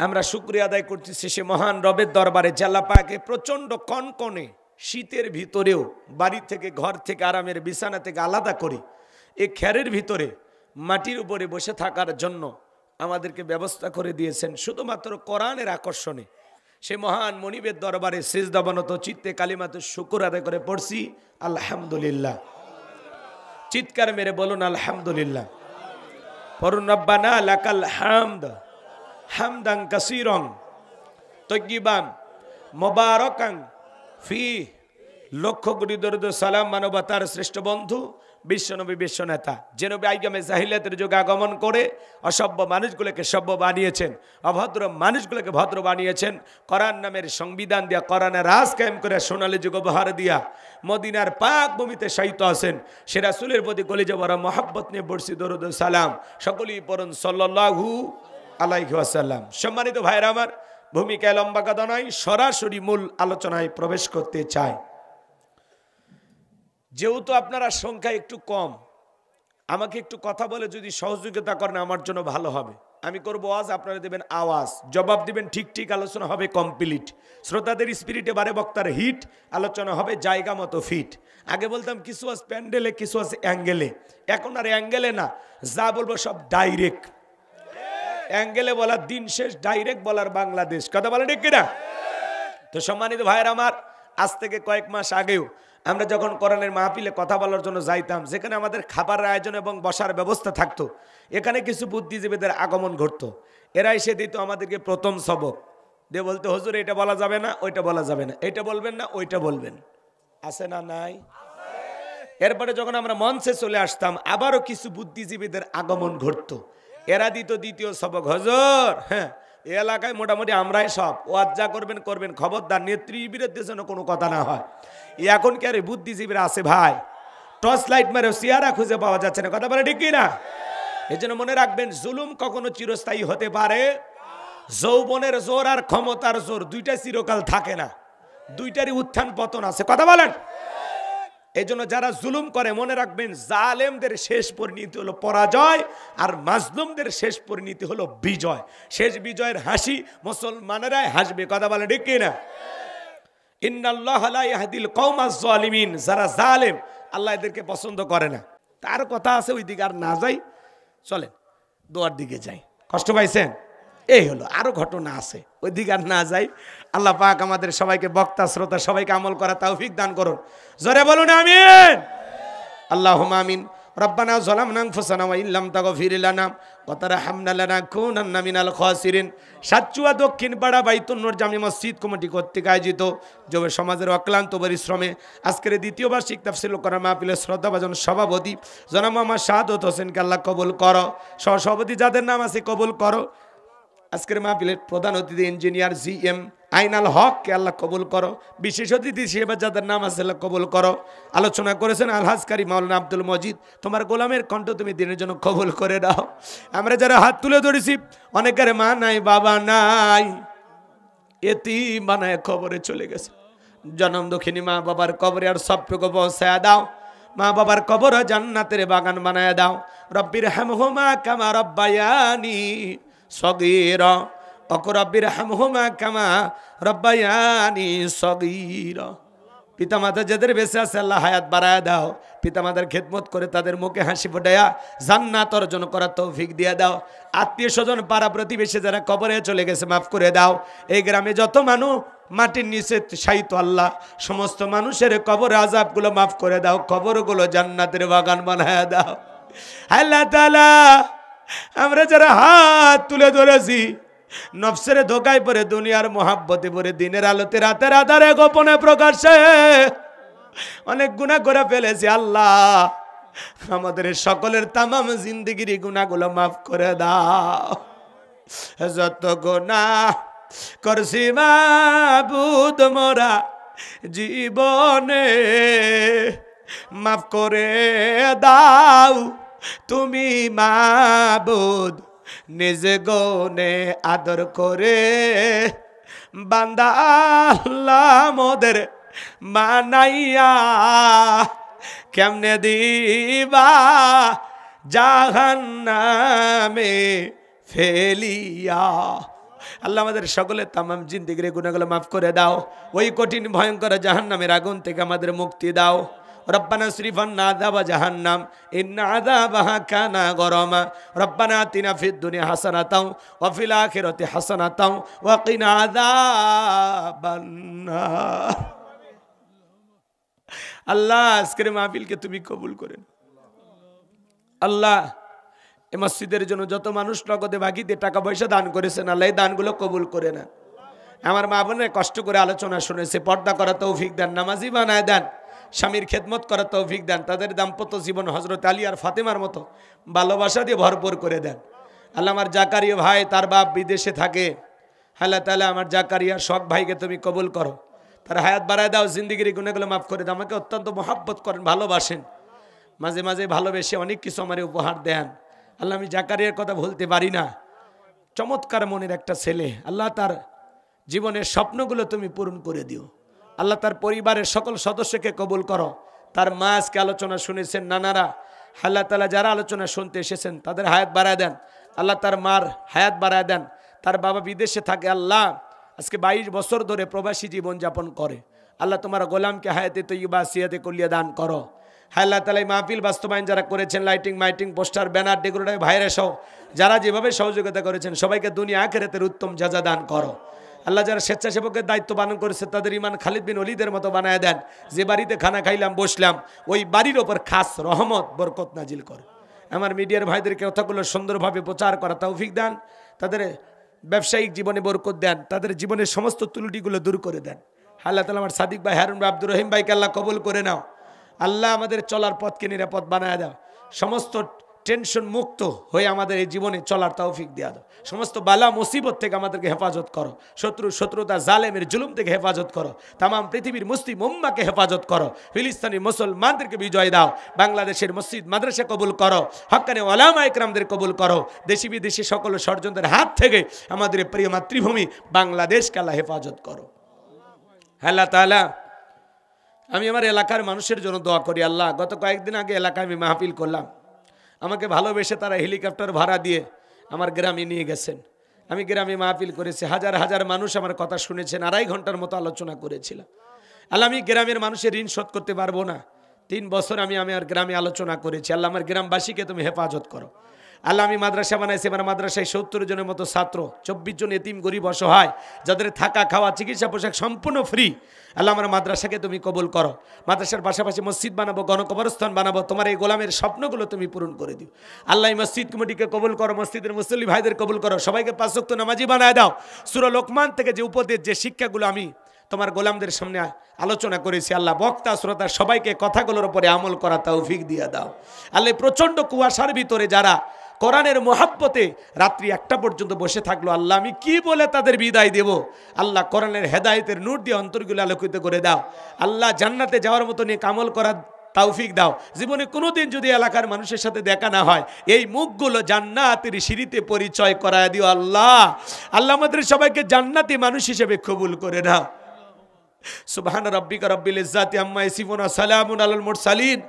আমরা শুকরিয়া আদায় করতেছি সে মহান রবের দরবারে, আল্লাহ পাকে প্রচন্ড কনকনে শীতের ভিতরেও বাড়ি থেকে, ঘর থেকে, আরামের বিছানা থেকে আলাদা করে এই খেরের ভিতরে মাটির উপরে বসে থাকার জন্য আমাদেরকে ব্যবস্থা করে দিয়েছেন শুধুমাত্র কোরআনের আকর্ষণে। সে মহান মনিবের দরবারে সিজদাবনত চিত্তে কালিমাতুশ শুকর আদায় করে পড়ছি আলহামদুলিল্লাহ। চিৎকার মেরে বলুন আলহামদুলিল্লাহ। পড়ুন রব্বানা লাকাল হামদ হামদান কাসীরান তাইয়িবান মুবারাকান ফি। লক্ষ কোটি দরুদ সালাম মানবতার শ্রেষ্ঠ বন্ধু বিশ্বনবী, বিশ্বনেতা, যে নবী আইয়ামে জাহিলিয়াতের যুগে আগমন করে অসভ্য মানুষগুলোকে সভ্য বানিয়েছেন, অভদ্র মানুষগুলোকে ভদ্র বানিয়েছেন, কোরআন নামের সংবিধান দিয়া, কোরআনের রাজ কায়েম করে সোনালী যুগ উপহার দিয়া মদিনার পাক ভূমিতে শায়িত আছেন। সে রাসূলের প্রতি কলিজা ভরা মহব্বত নিয়ে পড়ছি দরুদ সালাম, সকলেই পড়ুন সাল্লাল্লাহু আলাইহি ওয়াসাল্লাম। সম্মানিত ভাইরা আমার, ভূমিকায় লম্বা কথা নয়, সরাসরি মূল আলোচনায় প্রবেশ করতে চাই। যেহেতু আপনারা সংখ্যা একটু কম, আমাকে একটু কথা বলে যদি সহযোগিতা করেন আমার জন্য ভালো হবে। আমি করব ওয়াজ, আপনারা দেবেন আওয়াজ, জবাব দিবেন ঠিক ঠিক, আলোচনা হবে কমপ্লিট। শ্রোতাদের স্পিরিটে বারে বক্তার হিট, আলোচনা হবে জায়গা মতো ফিট। আগে বলতাম কিছু আছে প্যান্ডেলে, কিছু আছে অ্যাঙ্গেলে, এখন আর অ্যাঙ্গেলে না, যা বলবো সব ডাইরেক্ট। অ্যাঙ্গেলে বলার দিন শেষ, ডাইরেক্ট বলার বাংলাদেশ। কথা বলে ঠিক কিনা? তো সম্মানিত ভাইয়ের আমার, আজ থেকে কয়েক মাস আগেও আমরা যখন কোরআনের মাহফিলে কথা বলার জন্য যাইতাম, যেখানে আমাদের খাবার আয়োজন এবং বসার ব্যবস্থা থাকতো, এখানে কিছু বুদ্ধিজীবীদের আগমন ঘটতো। এরা এসে দিত আমাদেরকে প্রথম সবক দিয়ে, বলতে হুজুর এটা বলা যাবে না, ওইটা বলা যাবে না, এটা বলবেন না, ওইটা বলবেন। আছে না নাই? এরপরে যখন আমরা মঞ্চে চলে আসতাম, আবারও কিছু বুদ্ধিজীবীদের আগমন ঘটতো। এরা দিত দ্বিতীয় সবক, হুজুর হ্যাঁ এই এলাকায় মোটামুটি আমরাই সব, ওয়াজ যা করবেন করবেন, খবরদার নেত্রীর বিরুদ্ধে যেন কোনো কথা না হয়। এখন কি আর বুদ্ধিজীবীরা আছে ভাই? টর্চ লাইট মেরে চেহারা খুঁজে পাওয়া যাচ্ছে না। কথা বলে ঠিক কিনা? এই জন্য মনে রাখবেন, জুলুম কখনো চিরস্থায়ী হতে পারে। যৌবনের জোর আর ক্ষমতার জোর দুইটা চিরকাল থাকে না, দুইটারই উত্থান পতন আছে। কথা বলেন। এই জন্য যারা জুলুম করে মনে রাখবেন, জালেমদের শেষ পরিণতি হলো পরাজয়, আর মাজলুমদের শেষ পরিণতি হলো বিজয়। শেষ বিজয়ের হাসি মুসলমানেরাই হাসবে। কথা বলে ঠিক কিনা? ইন্নাল্লাহ লা ইয়াহদিল কওমাজ জালিমিন, যারা জালেম আল্লাহ এদেরকে পছন্দ করে না। তার কথা আছে, ওই দিকে আর না যাই, চলেন দোয়ার দিকে যাই। কষ্ট পাইছেন? এই হলো, আরো ঘটনা আছে, ওই দিকে আর না যাই। আল্লাহ পাক আমাদের সবাইকে, বক্তা শ্রোতা সবাইকে আমল করা তৌফিক দান করুন। জোরে বলুন আমিন। আল্লাহুম্মা আমিন। রব্বানা যালামনা আনফুসানা ওয়া ইল্লাম তাগফির লানা ওয়া তারহামনা লানাকুনান্না মিনাল খাসিরিন। সাতচুয়া দক্ষিণ পাড়া বাইতুন নূর জামি মসজিদ কমিটি কর্তৃক আয়োজিত যুব সমাজের অক্লান্ত পরিশ্রমে আজকের দ্বিতীয় বার্ষিক তাফসীর কোরআন মাহফিলের শ্রদ্ধাভাজন সভাপতি জনাব মোহাম্মদ শাহাদত হোসেনকে আল্লাহ কবুল করো। সহসভাপতি যাদের নাম আছে কবুল করো। আজকের মাহফিলের প্রধান অতিথি ইঞ্জিনিয়ার জিএম আইনাল হককে আল্লাহ কবুল করো। বিশেষ অতিথি হিসেবে যাদের নাম আছে আল্লাহ কবুল করো। আলোচনা করেছেন আলহাজ কারি মাওলানা আব্দুল মজিদ। তোমার গোলামের কণ্ঠ তুমি দিনের জন্য কবুল করে দাও। আমরা যারা হাত তুলে ধরেছি অনেকের মা নাই বাবা নাই, এতিম বানায় কবরে চলে গেছে। জনম দুঃখিনী মা বাবার কবরে আর সবটুকু পৌঁছায় দাও। মা বাবার কবর জান্নাতের বাগান বানায় দাও। রব্বির হামহুমা কামা রব্বায়ানি সগীরা অকরব্বির হামহুমা কামা রব্বায়ানি সগীরা। পিতামাতা যাদের বেঁচে আছে আল্লাহ হায়াত বাড়ায় দাও। পিতামাতার খেদমত করে তাদের মুখে হাসি ফোটায়া জান্নাত অর্জন করার তৌফিক দিয়ে দাও। আত্মীয় স্বজন পাড়া প্রতিবেশী যারা কবরে চলে গেছে মাফ করে দাও। এই গ্রামে যত মানুষ মাটির নিচে শায়িত আল্লাহ সমস্ত মানুষের কবর আযাবগুলো মাফ করে দাও। কবরগুলো জান্নাতের বাগান বানায় দাও। আল্লাহ তাআলা আমরা যারা হাত তুলে ধরেছি নফসের ধোকায় পড়ে দুনিয়ার মোহাব্বতে পড়ে দিনের আলোতে রাতের আধারে গোপনে প্রকাশ্যে অনেক গুনাহ করে ফেলেছি। আল্লাহ আমাদের সকলের তামাম জিন্দেগির গুনাহগুলো মাফ করে দাও। যত গুনাহ করছি মাবুদ মোরা জীবনে মাফ করে দাও তুমি মাবুদ। নিজ গনে আদর করে বান্দা আল্লাহ মোদের মানাইয়া কেমনে দিবা জাহান্নামে ফেলিয়া। আল্লাহ আমাদের সকলের তামাম জিন্দেগির গুনাহগুলো মাফ করে দাও। ওই কঠিন ভয়ঙ্কর জাহান্নামের আগুন থেকে আমাদের মুক্তি দাও। রব্বানা সরিফান্না আযাবা জাহান্নাম ইন্না আযাবাহা কানা গরামা। রব্বানা আতিনা ফিদ দুনিয়া হাসানাতাও ওয়া ফিল আখিরাতি হাসানাতাও ওয়া কিনা আযাবান নার। আল্লাহ আজকের মাহফিলকে তুমি কবুল করেন। আল্লাহ এই মসজিদের জন্য যত মানুষ নগদে বাকিতে টাকা পয়সা দান করেছেন আল্লাহ এই দানগুলো কবুল করে নেন। আমার মা বোনের কষ্ট করে আলোচনা শুনেছে, পর্দা করা তৌফিক দেন, নামাজি বানায় দেন, স্বামীর খেদমত করার তৌফিক দেন, তাদের দাম্পত্য জীবন হযরত আলী আর ফাতেমার মতো ভালোবাসা দিয়ে ভরপুর করে দেন। আল্লাহ আমার জাকারিয়া ভাই তার বাপ বিদেশে থাকে, আল্লাহ তাআলা আমার জাকারিয়া শখ ভাইকে তুমি কবুল করো, তার হায়াত বাড়ায় দাও, জিন্দেগির গুনাহগুলো মাফ করে দাও। আমাকে অত্যন্ত মহব্বত করেন, ভালোবাসেন, মাঝে মাঝে ভালোবেসে অনেক কিছু আমার উপহার দেন। আল্লাহ আমি জাকারিয়ার কথা ভুলতে পারি না, চমৎকার মনের একটা ছেলে। আল্লাহ তার জীবনের স্বপ্নগুলো তুমি পূরণ করে দিও। আল্লাহ তার পরিবারের সকল সদস্যকে কবুল করো। তার মা আজকে আলোচনা শুনেছেন, নানারা আল্লাহ তাআলা যারা আলোচনা শুনতে এসেছেন তাদের হায়াত বাড়ায় দেন। আল্লাহ তার মার হায়াত বাড়ায় দেন। তার বাবা বিদেশে থাকে, আল্লাহ আজকে 22 বছর ধরে প্রবাসী জীবন যাপন করে। আল্লাহ তোমার গোলামকে হায়াতে তৈয়বা সিয়াতে কুলিয়া দান করো। আল্লাহ তাআলা এই মাহফিল বাস্তবায়ন যারা করেছেন, লাইটিং মাইটিং পোস্টার ব্যানার ডেকোরেটর ভাইরা সহ যারা যেভাবে সহযোগিতা করেছেন সবাইকে দুনিয়া আখিরাতের উত্তম জাযা দান করো। আল্লাহ যারা স্বেচ্ছাসেবকের দায়িত্ব পালন করেছে তাদের ইমান খালিদ বিন ওলীদের মতো বানায় দেন। যে বাড়িতে খানা খাইলাম বসলাম ওই বাড়ির ওপর খাস রহমত বরকত নাজিল করে। আমার মিডিয়ার ভাইদেরকে কথাগুলো সুন্দরভাবে প্রচার করা তৌফিক দেন, তাদের ব্যবসায়িক জীবনে বরকত দেন, তাদের জীবনের সমস্ত ত্রুটিগুলো দূর করে দেন। আল্লাহ তাআলা আমার সাদিক ভাই, হারুন ভাই, আব্দুর রহিম ভাইকে আল্লাহ কবুল করে নাও। আল্লাহ আমাদের চলার পথকে নিরাপদ বানায় দাও। সমস্ত টেনশন মুক্ত হয়ে আমাদের এই জীবনে চলার তৌফিক দেয়া দাও। সমস্ত বালা মুসিবত থেকে আমাদেরকে হেফাজত করো। শত্রুতা জালেমের জুলুম থেকে হেফাজত করো। তাম পৃথিবীর মুসলিম উম্মাকে হেফাজত করো। ফিলিস্তিনি মুসলমানদেরকে বিজয় দাও। বাংলাদেশের মসজিদ মাদ্রাসা কবুল করো। হক্কানি ওলামা ইকরামদের কবুল করো। দেশি বিদেশি সকল ষড়যন্ত্রের হাত থেকে আমাদের প্রিয় মাতৃভূমি বাংলাদেশকে আল্লাহ হেফাজত করো। আল্লাহ তাআলা আমি আমার এলাকার মানুষের জন্য দোয়া করি। আল্লাহ গত কয়েকদিন আগে এলাকায় আমি মাহফিল করলাম, আমাকে ভালোবেসে তারা হেলিকপ্টার ভাড়া দিয়ে আমার গ্রামে নিয়ে গেছেন। আমি গ্রামে মাহফিল করেছি, হাজার হাজার মানুষ আমার কথা শুনেছেন, 2.5 ঘন্টার মতো আলোচনা করেছিলাম। আল্লাহ আমি গ্রামের মানুষের ঋণ শোধ করতে পারবো না, 3 বছর আমি আমার গ্রামে আলোচনা করেছি। আল্লাহ আমার গ্রামবাসীকে তুমি হেফাজত করো। আল্লাহ আমি মাদ্রাসা বানাইছি, আমার মাদ্রাসায় 70 জনের মতো ছাত্র, 24 জন এতিম গরিব অসহায়, যাদের থাকা খাওয়া চিকিৎসা পোশাক সম্পূর্ণ ফ্রি। আল্লাহ আমার মাদ্রাসাকে তুমি কবুল করো। মাদ্রাসার পাশাপাশি মসজিদ বানাবো, গণকবরস্থান বানাবো, তোমার এই গোলামের স্বপ্নগুলো তুমি পূরণ করে দিও। আল্লাহ এই মসজিদ কমিটিকে কবুল করো, মসজিদের মুসল্লি ভাইদের কবুল করো, সবাইকে 5 ওয়াক্ত নামাজি বানায় দাও। সূরা লোকমান থেকে যে উপদেশ, যে শিক্ষাগুলো আমি তোমার গোলামদের সামনে আলোচনা করেছি, আল্লাহ বক্তা শ্রোতা সবাইকে কথাগুলোর উপরে আমল করা তৌফিক দিয়ে দাও। আল্লাহ প্রচণ্ড কুয়াশার ভিতরে যারা কোরআনের মোহাব্বতে রাত্রি 1টা পর্যন্ত বসে থাকলো, আল্লাহ আমি কি বলে তাদের বিদায় দেব? আল্লাহ কোরআনের হেদায়েতের নূর দিয়ে অন্তরগুলো আলোকিত করে দাও। আল্লাহ জান্নাতে যাওয়ার মতো নিয়ে আমল করার তৌফিক দাও। জীবনে কোনোদিন যদি এলাকার মানুষের সাথে দেখা না হয়, এই মুখগুলো জান্নাতের সিঁড়িতে পরিচয় করায় দিও আল্লাহ। আল্লাহ আমাদের সবাইকে জান্নাতি মানুষ হিসেবে কবুল করে নাও। সুবহান রাব্বিকা রাব্বিল ইজ্জাতি আম্মা ইয়াসিফুন ওয়া সালামুন আলাল মুরসালিন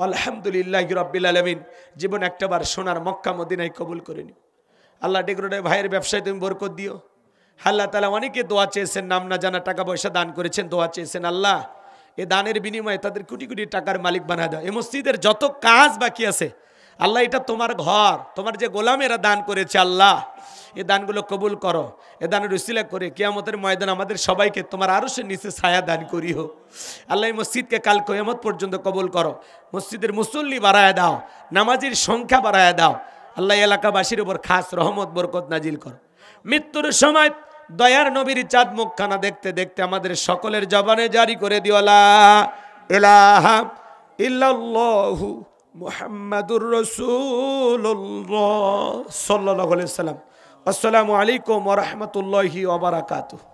আলহামদুলিল্লাহি রাব্বিল আলামিন। জীবন একটাবার সোনার মক্কা মদিনায় কবুল করে নিও আল্লাহ। ডেকোরেটর ভাইয়ের ব্যবসায় তুমি বরকত দিও আল্লাহ তাআলা। অনেকে দোয়া চেয়েছেন, নাম না জানা টাকা পয়সা দান করেছেন, দোয়া চেয়েছেন, আল্লাহ এই দানের বিনিময়ে তাদের কোটি কোটি টাকার মালিক বানায় দাও। এই মসজিদের যত কাজ বাকি আছে আল্লাহ, এটা তোমার ঘর, তোমার যে গোলামেরা দান করেছে আল্লাহ, এই দানগুলো কবুল করো। এ দানের উসিলা করে কিয়ামতের ময়দান আমাদের সবাইকে তোমার আরশের নিচে ছায়া দান করিও আল্লাহ। এই মসজিদকে কাল কিয়ামত পর্যন্ত কবুল করো। মসজিদের মুসল্লি বাড়ায় দাও, নামাজির সংখ্যা বাড়ায় দাও আল্লাহ। এলাকাবাসীর উপর খাস রহমত বরকত নাজিল করো। মৃত্যুর সময় দয়ার নবীর চাঁদ মুখখানা দেখতে দেখতে আমাদের সকলের জবানে জারি করে দিও লা ইলাহা ইল্লাল্লাহু মুহাম্মাদুর রাসূলুল্লাহ সাল্লাল্লাহু আলাইহি ওয়াসাল্লাম। আসসালামু আলাইকুম ওয়া রাহমাতুল্লাহি ওয়া বারাকাতুহু।